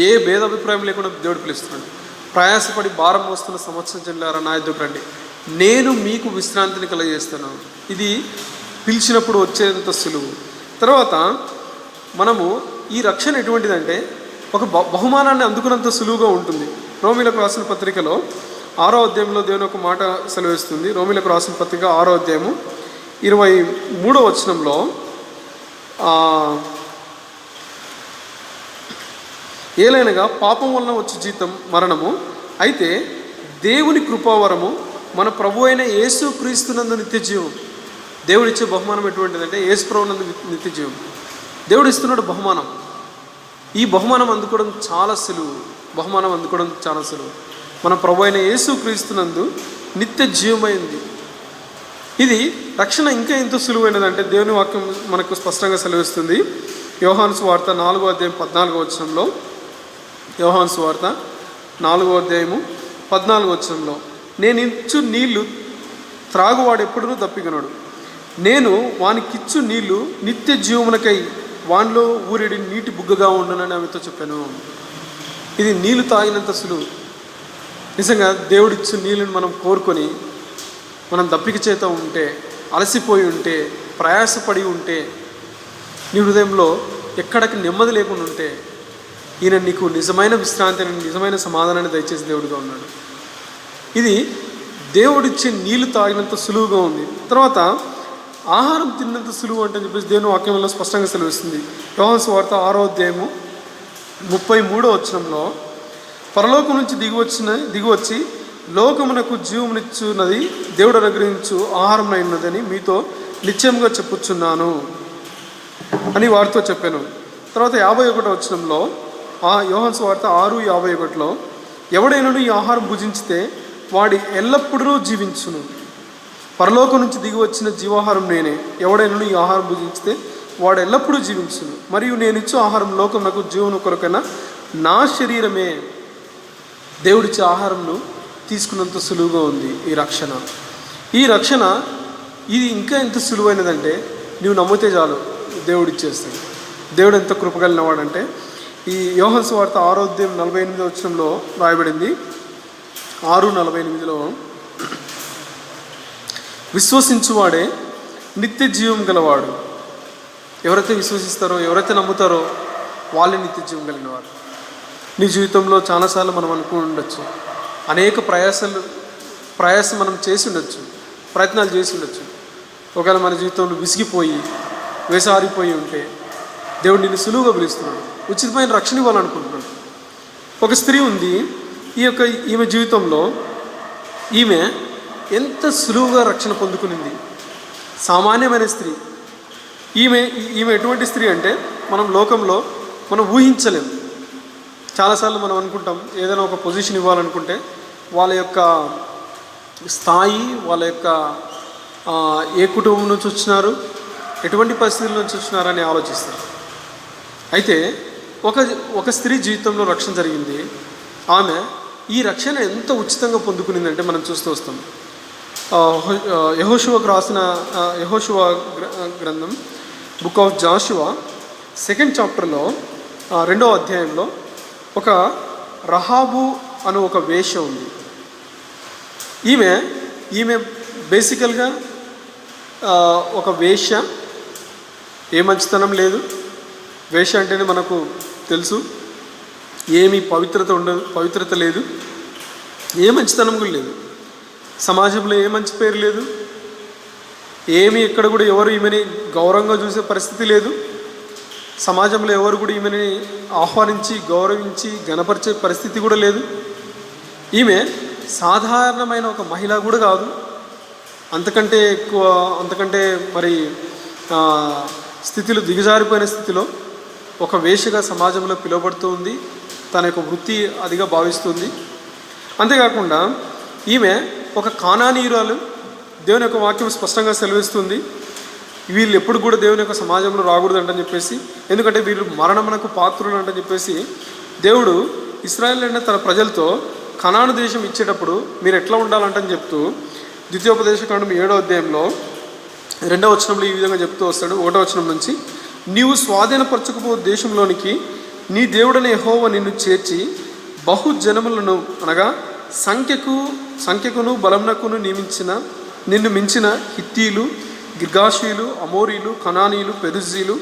ఏ భేదాభిప్రాయం లేకుండా దేవుడు పిలుస్తున్నాడు. ప్రయాసపడి భారం మోస్తున్న సంవత్సరం చెందారా నా ఎద్దుకు రండి, నేను మీకు విశ్రాంతిని కలగజేస్తాను. ఇది పిలిచినప్పుడు వచ్చేంత సులువు. తర్వాత మనము ఈ రక్షణ ఎటువంటిదంటే ఒక బహుమానాన్ని అందుకున్నంత సులువుగా ఉంటుంది. రోమీలకు రాసిన పత్రికలో 6వ అధ్యాయంలో దేవుని ఒక మాట సెలవిస్తుంది. రోమీలకు రాసిన పత్రిక 6వ అధ్యాయము 23వ వచనంలో, ఏలైనగా పాపం వలన వచ్చే జీతం మరణము, అయితే దేవుని కృపావరము మన ప్రభు అయిన యేసు క్రీస్తునందు నిత్య జీవం. దేవుడిచ్చే బహుమానం ఎటువంటిదంటే యేసు ప్రభునందు నిత్య జీవం. దేవుడు ఇస్తున్నాడు బహుమానం. ఈ బహుమానం అందుకోవడం చాలా సులువు. మన ప్రభు అయిన యేసు క్రీస్తునందు నిత్య జీవమైంది. ఇది రక్షణ ఇంకా ఎంత సులువైనదంటే దేవుని వాక్యం మనకు స్పష్టంగా సెలవిస్తుంది. యోహాను సువార్త 4వ అధ్యాయం 14వ వచనంలో, యోహాను సువార్త 4వ అధ్యాయము 14వ వచనంలో, నేను ఇచ్చు నీళ్లు త్రాగువాడు ఎప్పుడూ దప్పికొనడు, నేను వానికిచ్చు నీళ్లు నిత్య జీవమునకై వానిలో ఊరేడి నీటి బుగ్గగా ఉండనని ఆమెతో చెప్పాను. ఇది నీళ్లు తాగినంత సులువు. నిజంగా దేవుడిచ్చు నీళ్ళని మనం కోరుకొని, మనం దప్పిక చేత ఉంటే, అలసిపోయి ఉంటే, ప్రయాసపడి ఉంటే, నీ హృదయంలో ఎక్కడికి నెమ్మది లేకుండా ఉంటే, ఈయన నీకు నిజమైన విశ్రాంతిని, నిజమైన సమాధానాన్ని దయచేసి దేవుడిగా ఉన్నాడు. ఇది దేవుడిచ్చే నీళ్లు తాగినంత సులువుగా ఉంది. తర్వాత ఆహారం తిన్నంత సులువు అంటే చెప్పేసి దేవుని వాక్యంలో స్పష్టంగా సెలవిస్తుంది. యోహాను సువార్త 6వ అధ్యాయము 33వ వచనంలో, పరలోకం నుంచి దిగివచ్చి లోకమునకు జీవమునిచ్చున్నది దేవుడు అనుగ్రహించు ఆహారం అయినదని మీతో నిశ్చయంగా చెప్పుచున్నాను అని వారితో చెప్పాను. తర్వాత 51వ వచనంలో, యోహాను సువార్త 6:51లో, ఎవడైనా ఈ ఆహారం భుజించితే వాడి ఎల్లప్పుడూ జీవించును. పరలోకం నుంచి దిగి వచ్చిన జీవాహారం నేనే. ఎవడైనా ఈ ఆహారం భుజించితే వాడు ఎల్లప్పుడూ జీవించును. మరియు నేను ఇచ్చే ఆహారం లోకమునకు జీవన కొరకైనా నా శరీరమే. దేవుడిచ్చే ఆహారంను తీసుకున్నంత సులువుగా ఉంది ఈ రక్షణ. ఇది ఇంకా ఎంత సులువైనదంటే నువ్వు నమ్మితే చాలు దేవుడిచ్చేస్తాడు. దేవుడు ఎంత కృపగలిగినవాడంటే, ఈ యోహాను సువార్త 6వ అధ్యాయం 48వ వచనంలో రాయబడింది. 6:48లో, విశ్వసించువాడే నిత్య జీవం గలవాడు. ఎవరైతే విశ్వసిస్తారో, ఎవరైతే నమ్ముతారో వాళ్ళే నిత్య జీవం కలిగినవాడు. నీ జీవితంలో చాలాసార్లు మనం అనుకుని ఉండొచ్చు, అనేక ప్రయాసం మనం చేసి ఉండొచ్చు, ప్రయత్నాలు చేసి ఉండొచ్చు. ఒకవేళ మన జీవితంలో విసిగిపోయి వేసారిపోయి ఉంటే దేవుడు నిన్ను సులువుగా పిలుస్తున్నాడు, ఉచితమైన రక్షణ ఇవ్వాలనుకుంటున్నాడు. ఒక స్త్రీ ఉంది, ఈమె జీవితంలో ఈమె ఎంత సులువుగా రక్షణ పొందుకునింది. సామాన్యమైన స్త్రీ. ఈమె ఎటువంటి స్త్రీ అంటే మనం లోకంలో మనం ఊహించలేము. చాలాసార్లు మనం అనుకుంటాం, ఏదైనా ఒక పొజిషన్ ఇవ్వాలనుకుంటే వాళ్ళ యొక్క స్థాయి, వాళ్ళ యొక్క ఏ కుటుంబం నుంచి వచ్చినారు, ఎటువంటి పరిస్థితుల నుంచి వచ్చినారని ఆలోచిస్తారు. అయితే ఒక స్త్రీ జీవితంలో రక్షణ జరిగింది. ఆమె ఈ రక్షణ ఎంత ఉచితంగా పొందుకునిందంటే మనం చూస్తూ వస్తాం. యెహోషువకు రాసిన యెహోషువ గ్రంథం, బుక్ ఆఫ్ జాషువా 2nd చాప్టర్లో 2వ అధ్యాయంలో ఒక రహాబు అను ఒక వేశ్య ఉంది. ఈమె బేసికల్గా ఒక వేశ్య. ఏ మంచితనం లేదు. వేశ్య అంటేనే మనకు తెలుసు, ఏమీ పవిత్రత లేదు, ఏ మంచితనం కూడా లేదు. సమాజంలో ఏ మంచి పేరు లేదు, ఏమీ ఎక్కడ కూడా ఎవరు ఈమెని గౌరవంగా చూసే పరిస్థితి లేదు. సమాజంలో ఎవరు కూడా ఈమెని ఆహ్వానించి గౌరవించి గణపరిచే పరిస్థితి కూడా లేదు. ఈమె సాధారణమైన ఒక మహిళ కూడా కాదు, అంతకంటే మరి స్థితిలో దిగజారిపోయిన స్థితిలో ఒక వేశ్యగా సమాజంలో పిలువబడుతూ ఉంది. తన యొక్క వృత్తి అదిగా భావిస్తుంది. అంతేకాకుండా ఈమె ఒక కానానీయురాలు. దేవుని యొక్క వాక్యం స్పష్టంగా సెలవిస్తుంది, వీళ్ళు ఎప్పుడు కూడా దేవుని యొక్క సమాజంలో రాకూడదు అంటని చెప్పేసి, ఎందుకంటే వీళ్ళు మరణమునకు పాత్రులు అంటని చెప్పేసి దేవుడు ఇశ్రాయేలు అనే తన ప్రజలతో కనాను దేశం ఇచ్చేటప్పుడు మీరు ఎట్లా ఉండాలంటని చెప్తూ ద్వితీయోపదేశకాండం 7వ అధ్యాయంలో 2వ వచనంలో ఈ విధంగా చెప్తూ వస్తాడు. 1వ వచనం నుంచి, నీవు స్వాధీనపరచకపో దేశంలోనికి నీ దేవుడైన యెహోవా నిన్ను చేర్చి బహుజనములను అనగా సంఖ్యకును బలమునకును నిన్ను మించిన హిత్తీలు, గిర్గాషీలు, అమోరీలు, కనానీలు, పెరుజీలు,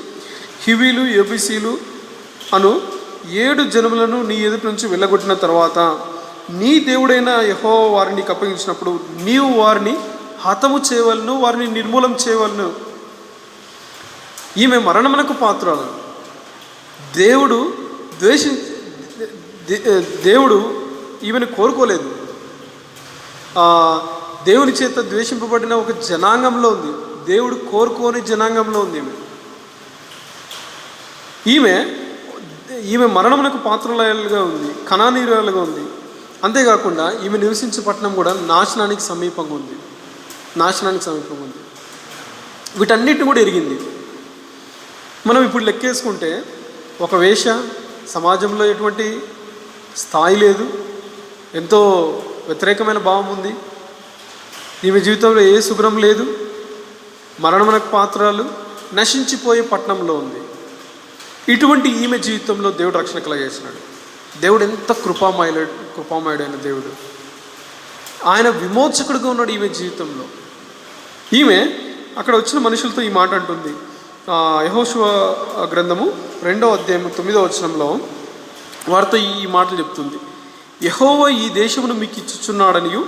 హివీలు, యెబూసీలు అను 7 జనములను నీ ఎదుటి నుంచి వెళ్ళగొట్టిన తర్వాత నీ దేవుడైన యెహోవా వారిని నీకు అప్పగించినప్పుడు నీవు వారిని హతము చేయవలను, వారిని నిర్మూలం చేయవలను. ఈమె మరణమునకు పాత్రలు. దేవుడు ఈమెను కోరుకోలేదు. దేవుని చేత ద్వేషింపబడిన ఒక జనాంగంలో ఉంది. దేవుడు కోరుకోని జనాంగంలో ఉంది ఈమె మరణమునకు పాత్రలుగా ఉంది, కనానీయులుగా ఉంది. అంతేకాకుండా ఈమె నివసించే పట్టణం కూడా నాశనానికి సమీపంగా ఉంది. వీటన్నిటిని కూడా ఎరిగింది. మనం ఇప్పుడు లెక్కేసుకుంటే ఒక వేశ్య, సమాజంలో ఎటువంటి స్థాయి లేదు, ఎంతో వ్యతిరేకమైన భావం ఉంది, ఈమె జీవితంలో ఏ శుభ్రం లేదు, మరణమునకు పాత్రలు, నశించిపోయే పట్టణంలో ఉంది. ఇటువంటి ఈమె జీవితంలో దేవుడు రక్షణ కలగజేసినాడు. దేవుడు ఎంత కృపామయుడైన దేవుడు. ఆయన విమోచకుడిగా ఉన్నాడు ఈమె జీవితంలో. ఈమె అక్కడ వచ్చిన మనుషులతో ఈ మాట అంటుంది. యెహోషువ గ్రంథము 2వ అధ్యాయం 9వ వచనంలో వారితో ఈ మాటలు చెప్తుంది. యెహోవా ఈ దేశమును మీకు ఇచ్చుచున్నాడనియు,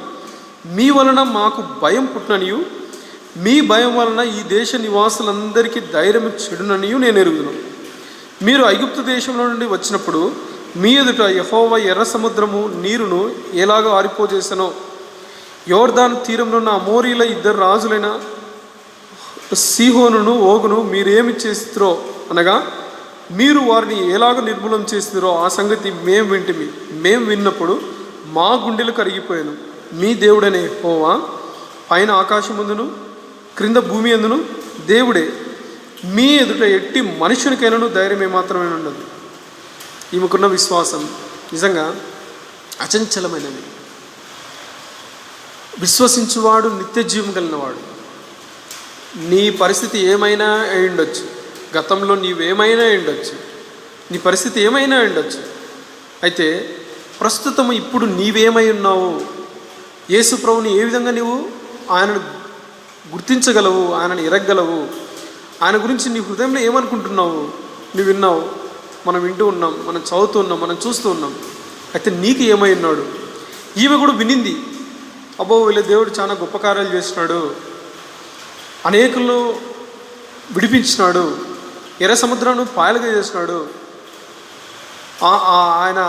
మీ వలన మాకు భయం పుట్టిననియు, మీ భయం వలన ఈ దేశ నివాసులందరికీ ధైర్యం చెడుననియు నేను ఎరుగుదును. మీరు ఐగుప్తు దేశంలో నుండి వచ్చినప్పుడు మీ ఎదుట యెహోవా ఎర్ర సముద్రము నీరును ఎలాగో ఆరిపోజేసనో, యోర్దాను తీరంలో ఉన్న అమోరీల 2 రాజులైన సీహోనును ఓగును మీరేమి చేస్తారో అనగా మీరు వారిని ఎలాగ నిర్మూలం చేస్తారో ఆ సంగతి మేము విన్నప్పుడు మా గుండెలు కరిగిపోయాను. మీ దేవుడనే యెహోవా పైన ఆకాశమందును క్రింద భూమి అందును దేవుడే. మీ ఎదుట ఎట్టి మనుషునికైనాను ధైర్యం ఏమాత్రమే ఉండదు. ఈమెకున్న విశ్వాసం నిజంగా అచంచలమైనది. విశ్వసించువాడు నిత్య జీవం కలిగినవాడు. నీ పరిస్థితి ఏమైనా అయి ఉండొచ్చు, గతంలో నీవేమైనా అయి ఉండొచ్చు, నీ పరిస్థితి ఏమైనా అయి ఉండొచ్చు. అయితే ప్రస్తుతం ఇప్పుడు నీవేమై ఉన్నావు, యేసు ప్రభుని ఏ విధంగా నీవు ఆయనను గుర్తించగలవు, ఆయనను ఎరగగలవు, ఆయన గురించి నీ హృదయంలో ఏమనుకుంటున్నావు, నువ్వు విన్నావు, మనం వింటూ ఉన్నాం, మనం చదువుతూ ఉన్నాం, మనం చూస్తూ ఉన్నాం. అయితే నీకు ఏమై ఉన్నాడు? ఈమె కూడా వినింది, అబ్బో వీళ్ళ దేవుడు చాలా గొప్ప కార్యాలు చేసినాడు, అనేకులను విడిపించినాడు, ఎర్ర సముద్రాన్ని పాయలుగా చేసినాడు, ఆయన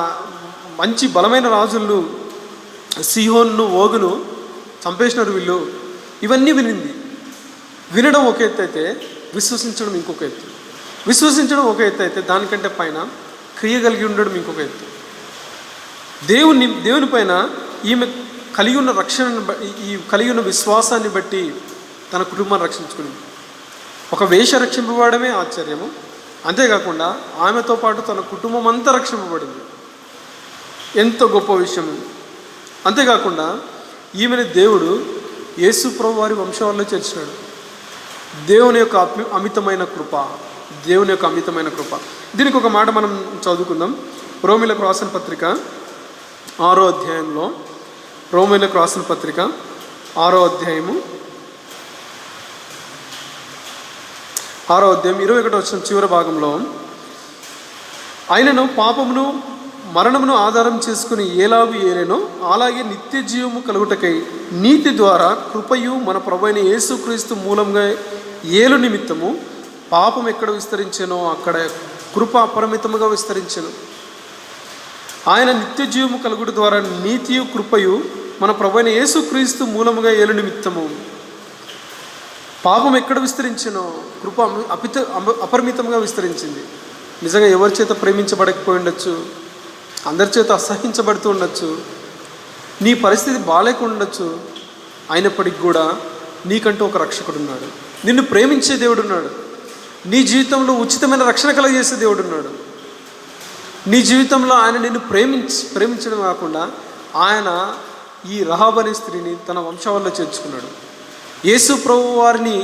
మంచి బలమైన రాజులను సీహోను ఓగును చంపేసినారు వీళ్ళు. ఇవన్నీ వినింది. వినడం ఒక ఎత్తు అయితే విశ్వసించడం ఇంకొక ఎత్తు. విశ్వసించడం ఒక ఎత్తు అయితే దానికంటే పైన క్రియ కలిగి ఉండడం ఇంకొక ఎత్తు. దేవుని పైన ఈమె కలిగి ఉన్న రక్షణను కలిగి ఉన్న విశ్వాసాన్ని బట్టి తన కుటుంబాన్ని రక్షించుకునింది. ఒక వేశ్య రక్షింపబడమే ఆశ్చర్యము. అంతేకాకుండా ఆమెతో పాటు తన కుటుంబం అంతా రక్షింపబడింది. ఎంతో గొప్ప విషయం. అంతేకాకుండా ఈమెను దేవుడు యేసు ప్రభు వారి వంశావళిలో చేర్చినాడు. దేవుని యొక్క అమితమైన కృప. దీనికి ఒక మాట మనం చదువుకుందాం. రోమీలకు రాసిన పత్రిక 6వ అధ్యాయంలో, రోమీలకు రాసిన పత్రిక 6వ అధ్యాయం 21వ వచనం చివరి భాగంలో, ఆయనను పాపమును మరణమును ఆధారం చేసుకుని ఏలాగు ఏలేనో అలాగే నిత్య జీవము కలుగుటకై నీతి ద్వారా కృపయు మన ప్రభువైన యేసుక్రీస్తు మూలంగా ఏలు నిమిత్తము పాపం ఎక్కడ విస్తరించెనో అక్కడ కృప అపరిమితముగా విస్తరించెను. ఆయన నిత్య జీవము కలుగుట ద్వారా నీతియు కృపయు మన ప్రభువైన యేసుక్రీస్తు మూలముగా ఏలు నిమిత్తము. పాపం ఎక్కడ విస్తరించెనో కృప అపరిమితంగా విస్తరించింది. నిజంగా ఎవరి చేత ప్రేమించబడకపోయి ఉండొచ్చు, అందరి చేత అసహించబడుతూ ఉండొచ్చు, నీ పరిస్థితి బాలేకుండొచ్చు. అయినప్పటికీ కూడా నీకంటూ ఒక రక్షకుడు ఉన్నాడు, నిన్ను ప్రేమించే దేవుడు ఉన్నాడు, నీ జీవితంలో ఉచితమైన రక్షణ కలగజేసే దేవుడు ఉన్నాడు. నీ జీవితంలో ఆయన నిన్ను ప్రేమించడం కాకుండా ఆయన ఈ రహాబ్ అనే స్త్రీని తన వంశావళిలో చేర్చుకున్నాడు. యేసు ప్రభు వారిని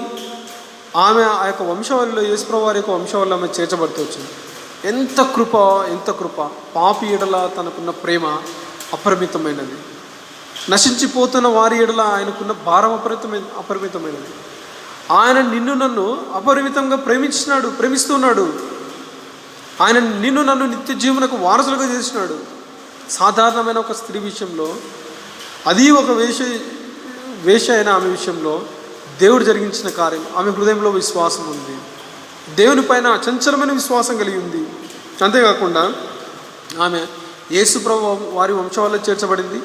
ఆమె ఆ యొక్క వంశావళిలో, యేసు ప్రభు వారి యొక్క వంశావళిలో ఆమె చేర్చబడుతూ వచ్చింది. ఎంత కృప, ఎంత కృప! పాపి ఎడల తనకున్న ప్రేమ అపరిమితమైనది. నశించిపోతున్న వారి ఎడల ఆయనకున్న భారం అపరిమితమైనది. ఆయన నిన్ను నన్ను అపరిమితంగా ప్రేమిస్తున్నాడు. ఆయన నిన్ను నన్ను నిత్య జీవనకు వారసులుగా చేసినాడు. సాధారణమైన ఒక స్త్రీ విషయంలో, అది ఒక వేష అయిన ఆమె విషయంలో దేవుడు జరిగించిన కార్యం. ఆమె హృదయంలో విశ్వాసం ఉంది, దేవుని పైన అచంచలమైన విశ్వాసం కలిగి ఉంది. అంతేకాకుండా ఆమె యేసు ప్రభు వారి వంశావళిలో చేర్చబడింది,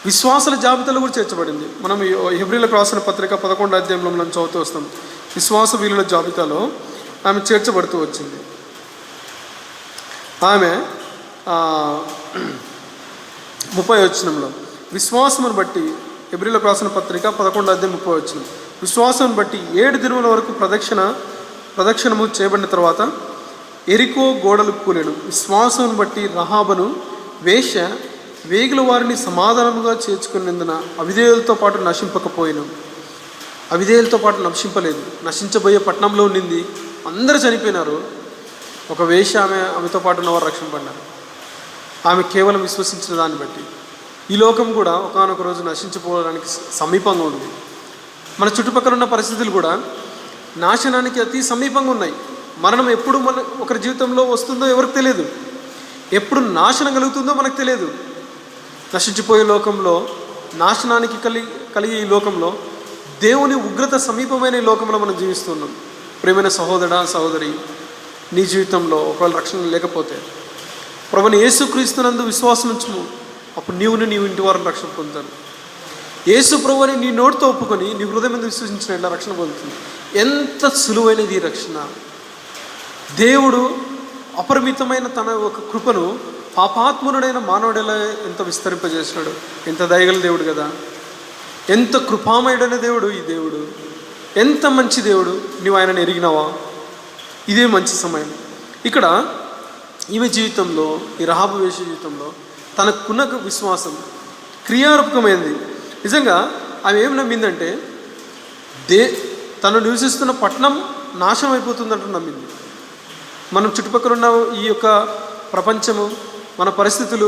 విశ్వాసుల జాబితాలో కూడా చేర్చబడింది. మనం హెబ్రీయులకు రాసిన పత్రిక 11వ అధ్యాయంలో మనం చదువుతూ వస్తాం. విశ్వాస వీరుల జాబితాలో ఆమె చేర్చబడుతూ వచ్చింది. ఆమె 30వ వచనంలో విశ్వాసమును బట్టి, హెబ్రీయులకు రాసిన పత్రిక 11వ అధ్యాయం 30వ వచనం, విశ్వాసం బట్టి 7 దినముల వరకు ప్రదక్షిణము చేయబడిన తర్వాత ఎరికో గోడలు కూలెను. విశ్వాసం బట్టి రహాబను వేగుల వారిని సమాధానముగా చేర్చుకునేందున అవిధేయులతో పాటు నశింపలేదు. నశించబోయే పట్టణంలో ఉండింది, అందరూ చనిపోయినారు. ఒక వేష ఆమెతో పాటు ఉన్నవారు రక్షణ పడినారు. ఆమె కేవలం విశ్వసించిన దాన్ని బట్టి. ఈ లోకం కూడా ఒకానొక రోజు నశించిపోవడానికి సమీపంగా ఉంది. మన చుట్టుపక్కల ఉన్న పరిస్థితులు కూడా నాశనానికి అతి సమీపంగా ఉన్నాయి. మరణం ఎప్పుడు ఒకరి జీవితంలో వస్తుందో ఎవరికి తెలియదు, ఎప్పుడు నాశనం కలుగుతుందో మనకు తెలియదు. నశించిపోయే లోకంలో, నాశనానికి కలిగే ఈ లోకంలో, దేవుని ఉగ్రత సమీపమైన ఈ లోకంలో మనం జీవిస్తున్నాం. ప్రియమైన సహోదరా, సహోదరి, నీ జీవితంలో ఒకవేళ రక్షణ లేకపోతే ప్రభుని యేసుక్రీస్తునందు విశ్వాసం ఉంచుము. అప్పుడు నీవు ఇంటి వారిని రక్షణ పొందుతాను. యేసు ప్రభుని నీ నోటితో ఒప్పుకొని నీ హృదయం మీద విశ్వసించిన ఇలా రక్షణ పొందుతుంది. ఎంత సులువైనది ఈ రక్షణ! దేవుడు అపరిమితమైన తన ఒక కృపను పాపాత్ముడైన మానవుడేలా ఎంత విస్తరింపజేసినాడు. ఎంత దయగల దేవుడు కదా! ఎంత కృపామయుడైన దేవుడు ఈ దేవుడు! ఎంత మంచి దేవుడు! నువ్వు ఆయనను ఎరిగినావా? ఇదే మంచి సమయం. ఇక్కడ ఈమె జీవితంలో, ఈ రహాబు వేష జీవితంలో తనకున్న విశ్వాసం క్రియారూపకమైనది. నిజంగా ఆమె ఏం నమ్మిందంటే తను నివసిస్తున్న పట్టణం నాశనం అయిపోతుందంటూ నమ్మింది. మనం చుట్టుపక్కల ఉన్న ఈ యొక్క ప్రపంచము, మన పరిస్థితులు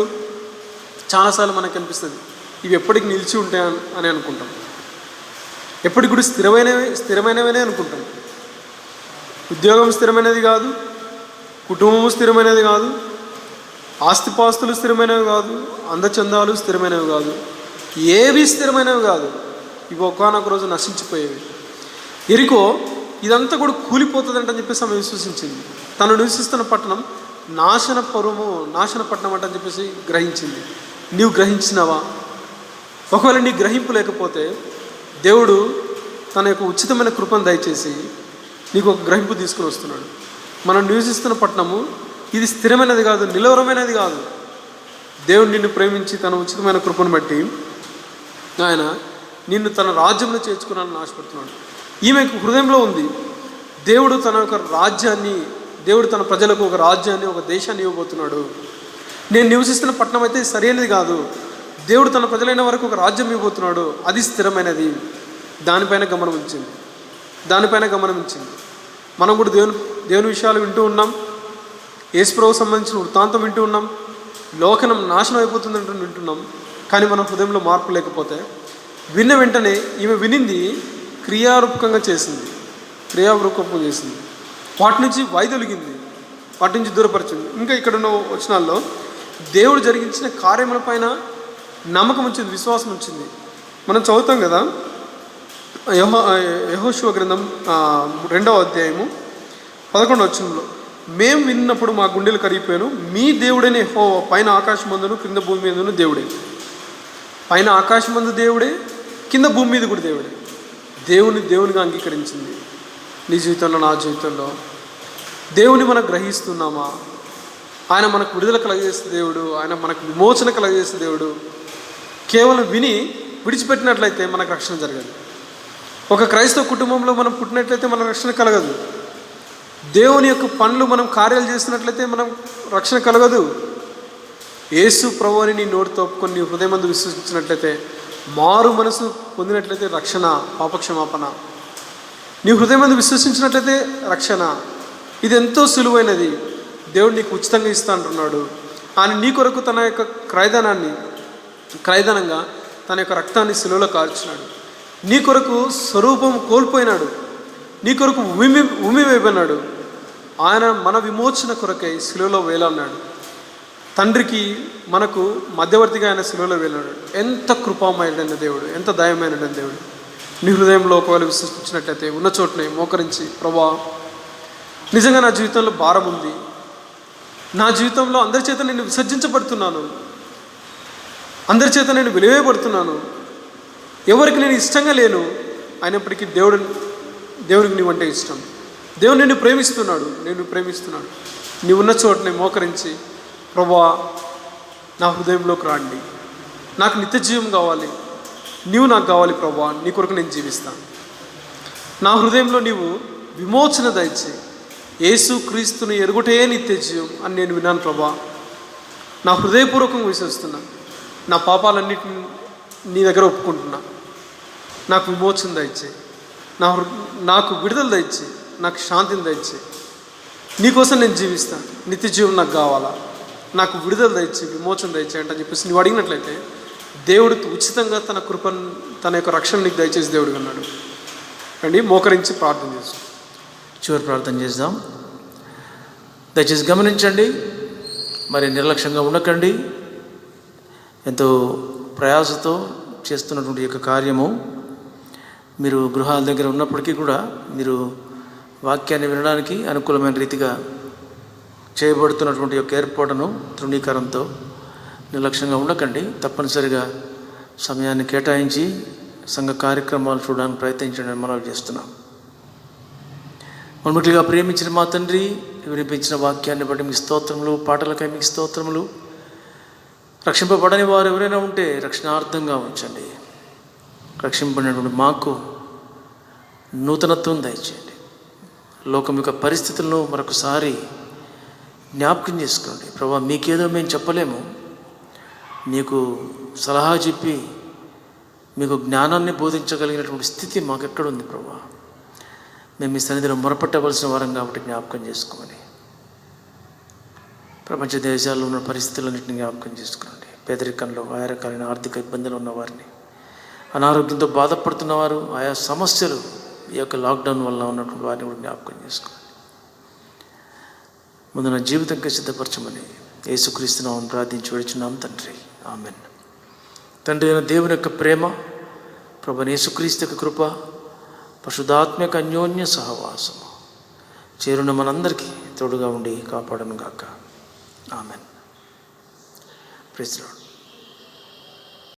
చాలాసార్లు మనకు అనిపిస్తుంది ఇవి ఎప్పటికి నిలిచి ఉంటాయి అని అనుకుంటాం. ఎప్పటికి కూడా స్థిరమైనవనే అనుకుంటాం. ఉద్యోగం స్థిరమైనది కాదు, కుటుంబం స్థిరమైనది కాదు, ఆస్తిపాస్తులు స్థిరమైనవి కాదు, అందచందాలు స్థిరమైనవి కాదు, ఏవి స్థిరమైనవి కాదు. ఇవి ఒకానొక రోజు నశించిపోయేవి. ఎరికో ఇదంతా కూడా కూలిపోతుందంటని చెప్పేసి ఆమె విశ్వసించింది. తను నివసిస్తున్న పట్టణం నాశన పట్టణం అంటని చెప్పేసి గ్రహించింది. నీవు గ్రహించినావా? ఒకవేళ నీ గ్రహింపు లేకపోతే దేవుడు తన యొక్క ఉచితమైన కృపను దయచేసి నీకు ఒక గ్రహింపు తీసుకుని వస్తున్నాడు. మనం నివసిస్తున్న పట్టణము ఇది స్థిరమైనది కాదు, నిలవరమైనది కాదు. దేవుడు నిన్ను ప్రేమించి తన ఉచితమైన కృపను బట్టి ఆయన నిన్ను తన రాజ్యంలో చేర్చుకున్నానని ఆశపడుతున్నాడు. ఈమెకు హృదయంలో ఉంది దేవుడు తన యొక్క రాజ్యాన్ని, దేవుడు తన ప్రజలకు ఒక రాజ్యాన్ని, ఒక దేశాన్ని ఇవ్వబోతున్నాడు. నేను నివసిస్తున్న పట్టణం అయితే సరైనది కాదు, దేవుడు తన ప్రజలైన వరకు ఒక రాజ్యం ఇవ్వబోతున్నాడు, అది స్థిరమైనది. దానిపైన గమనం ఉంచింది. మనం కూడా దేవుని విషయాలు వింటూ ఉన్నాం, యేసుప్రభువుకు సంబంధించిన వృత్తాంతం వింటూ ఉన్నాం, లోకనం నాశనం అయిపోతుందంటూ వింటున్నాం. కానీ మన హృదయంలో మార్పు లేకపోతే విన్న వెంటనే ఈమె వినింది క్రియారూపకంగా చేసింది. వాటి నుంచి వైదొలిగింది, వాటి నుంచి దూరపరిచింది. ఇంకా ఇక్కడ ఉన్న వచనాల్లో దేవుడు జరిగించిన కార్యములపైన నమ్మకం ఉంచింది, విశ్వాసం ఉంచింది. మనం చదువుతాం కదా, యెహోషువ గ్రంథం 2వ అధ్యాయము 11వ వచనంలో, మేము విన్నప్పుడు మా గుండెలు కరిగిపోయాను, మీ దేవుడైన యెహోవా పైన ఆకాశమందును క్రింద భూమి మీదను దేవుడే. పైన ఆకాశమందు దేవుడే, కింద భూమి మీద కూడా దేవుడే. దేవునిగా అంగీకరించింది. నీ జీవితంలో, నా జీవితంలో దేవుని మనం గ్రహిస్తున్నామా? ఆయన మనకు విడుదల కలగజేసే దేవుడు, ఆయన మనకు విమోచన కలగజేసే దేవుడు. కేవలం విని విడిచిపెట్టినట్లయితే మనకు రక్షణ జరగదు. ఒక క్రైస్తవ కుటుంబంలో మనం పుట్టినట్లయితే మన రక్షణ కలగదు. దేవుని యొక్క పనులు మనం కార్యాలు చేస్తున్నట్లయితే మనం రక్షణ కలగదు. యేసు ప్రభువుని నీ నోటితో ఒప్పుకొని నీ హృదయమందు విశ్వసించినట్లయితే, మారు మనసు పొందినట్లయితే రక్షణ, పాపక్షమాపణ. నీ హృదయమందు విశ్వసించినట్లయితే రక్షణ. ఇది ఎంతో సులువైనది. దేవుడు నీకు ఉచితంగా ఇస్తా అంటున్నాడు. ఆయన నీ కొరకు తన యొక్క క్రయధనంగా తన యొక్క రక్తాన్ని శిలువలో కార్చినాడు. నీ కొరకు స్వరూపం కోల్పోయినాడు. నీ కొరకు ఉమి వేయబడినాడు. ఆయన మన విమోచన కొరకై శిలువలో వేలాడినాడు. తండ్రికి మనకు మధ్యవర్తిగా ఆయన శిలువలో వేలాడు. ఎంత కృపామయుడైన దేవుడు, ఎంత దయమైనడైన దేవుడు. నీ హృదయంలో ఒకవేళ విశ్వసించినట్లయితే ఉన్న చోటనే మోకరించి, ప్రభువా నిజంగా నా జీవితంలో భారం ఉంది, నా జీవితంలో అందరి చేత నేను విసర్జించబడుతున్నాను, అందరి చేత నేను వెలివేయబడుతున్నాను, ఎవరికి నేను ఇష్టంగా లేను, అయినప్పటికీ దేవునికి నీవంటే ఇష్టం. దేవుడు నిన్ను ప్రేమిస్తున్నాడు, నేను ప్రేమిస్తున్నాడు. నీ ఉన్న చోటనే మోకరించి, ప్రభువా నా హృదయంలోకి రాండి, నాకు నిత్య జీవం కావాలి, నీవు నాకు కావాలి ప్రభువా, నీ కొరకు నేను జీవిస్తాను. నా హృదయంలో నీవు విమోచన దయచేయి. యేసు క్రీస్తుని ఎరుగుటే నిత్య జీవం అని నేను విన్నాను ప్రభువా. నా హృదయపూర్వకంగా విశ్వసిస్తున్నాను. నా పాపాలన్నిటిని నీ దగ్గర ఒప్పుకుంటున్నా. నాకు విమోచన దయచేయి, నాకు విడుదల దయచేయి, నాకు శాంతిని దయచేయి. నీకోసం నేను జీవిస్తాను, నిత్య జీవం నాకు కావాలా, నాకు విడుదల దయచేయి, విమోచన దయచేయి అని చెప్పేసి నువ్వు అడిగినట్లయితే దేవుడికి ఉచితంగా తన కృపను, తన యొక్క రక్షణ నీకు దయచేసి దేవుడు అన్నాడు. అండి మోకరించి ప్రార్థన చేస్తాం. చివరి ప్రార్థన చేద్దాం. దయచేసి గమనించండి, మరి నిర్లక్ష్యంగా ఉండకండి. ఎంతో ప్రయాసతో చేస్తున్నటువంటి యొక్క కార్యము, మీరు గృహాల దగ్గర ఉన్నప్పటికీ కూడా మీరు వాక్యాన్ని వినడానికి అనుకూలమైన రీతిగా చేయబడుతున్నటువంటి యొక్క ఏర్పాటును తృణీకారంతో నిర్లక్ష్యంగా ఉండకండి. తప్పనిసరిగా సమయాన్ని కేటాయించి సంఘ కార్యక్రమాలు చూడడానికి ప్రయత్నించండి మనవి చేస్తున్నాం. మనముగా ప్రేమించిన మా తండ్రి, వినిపించిన వాక్యాన్ని బట్టి మీకు స్తోత్రములు, పాటలకై మీకు స్తోత్రములు. రక్షింపబడని వారు ఎవరైనా ఉంటే రక్షణార్థంగా ఉంచండి. రక్షింపబడినటువంటి మాకు నూతనత్వం దయచేయండి. లోకం యొక్క పరిస్థితులను మరొకసారి జ్ఞాపకం చేసుకోండి ప్రభా. మీకేదో మేము చెప్పలేము, మీకు సలహా చెప్పి మీకు జ్ఞానాన్ని బోధించగలిగినటువంటి స్థితి మాకెక్కడుంది ప్రభా. మేము మీ సన్నిధిలో మొరపెట్టవలసిన వారం కాబట్టి జ్ఞాపకం చేసుకోమని. ప్రపంచ దేశాల్లో ఉన్న పరిస్థితులన్నింటినీ జ్ఞాపకం చేసుకోండి. పేదరికంలో, ఆయా రకాలైన ఆర్థిక ఇబ్బందులు ఉన్నవారిని, అనారోగ్యంతో బాధపడుతున్నవారు, ఆయా సమస్యలు, ఈ యొక్క లాక్డౌన్ వల్ల ఉన్నటువంటి వారిని కూడా జ్ఞాపకం చేసుకోండి. ముందు నా జీవితంకి సిద్ధపరచమని యేసుక్రీస్తు నామమున ప్రార్థించి వేడుచున్నాం తండ్రి, ఆమెన్. తండ్రి అయిన దేవుని యొక్క ప్రేమ, ప్రభువైన యేసుక్రీస్తు యొక్క కృప, పరిశుద్ధాత్మ అన్యోన్య సహవాసము చేరున్న మనందరికీ తోడుగా ఉండి కాపాడను గాక. ఆమెన్. Praise the lord.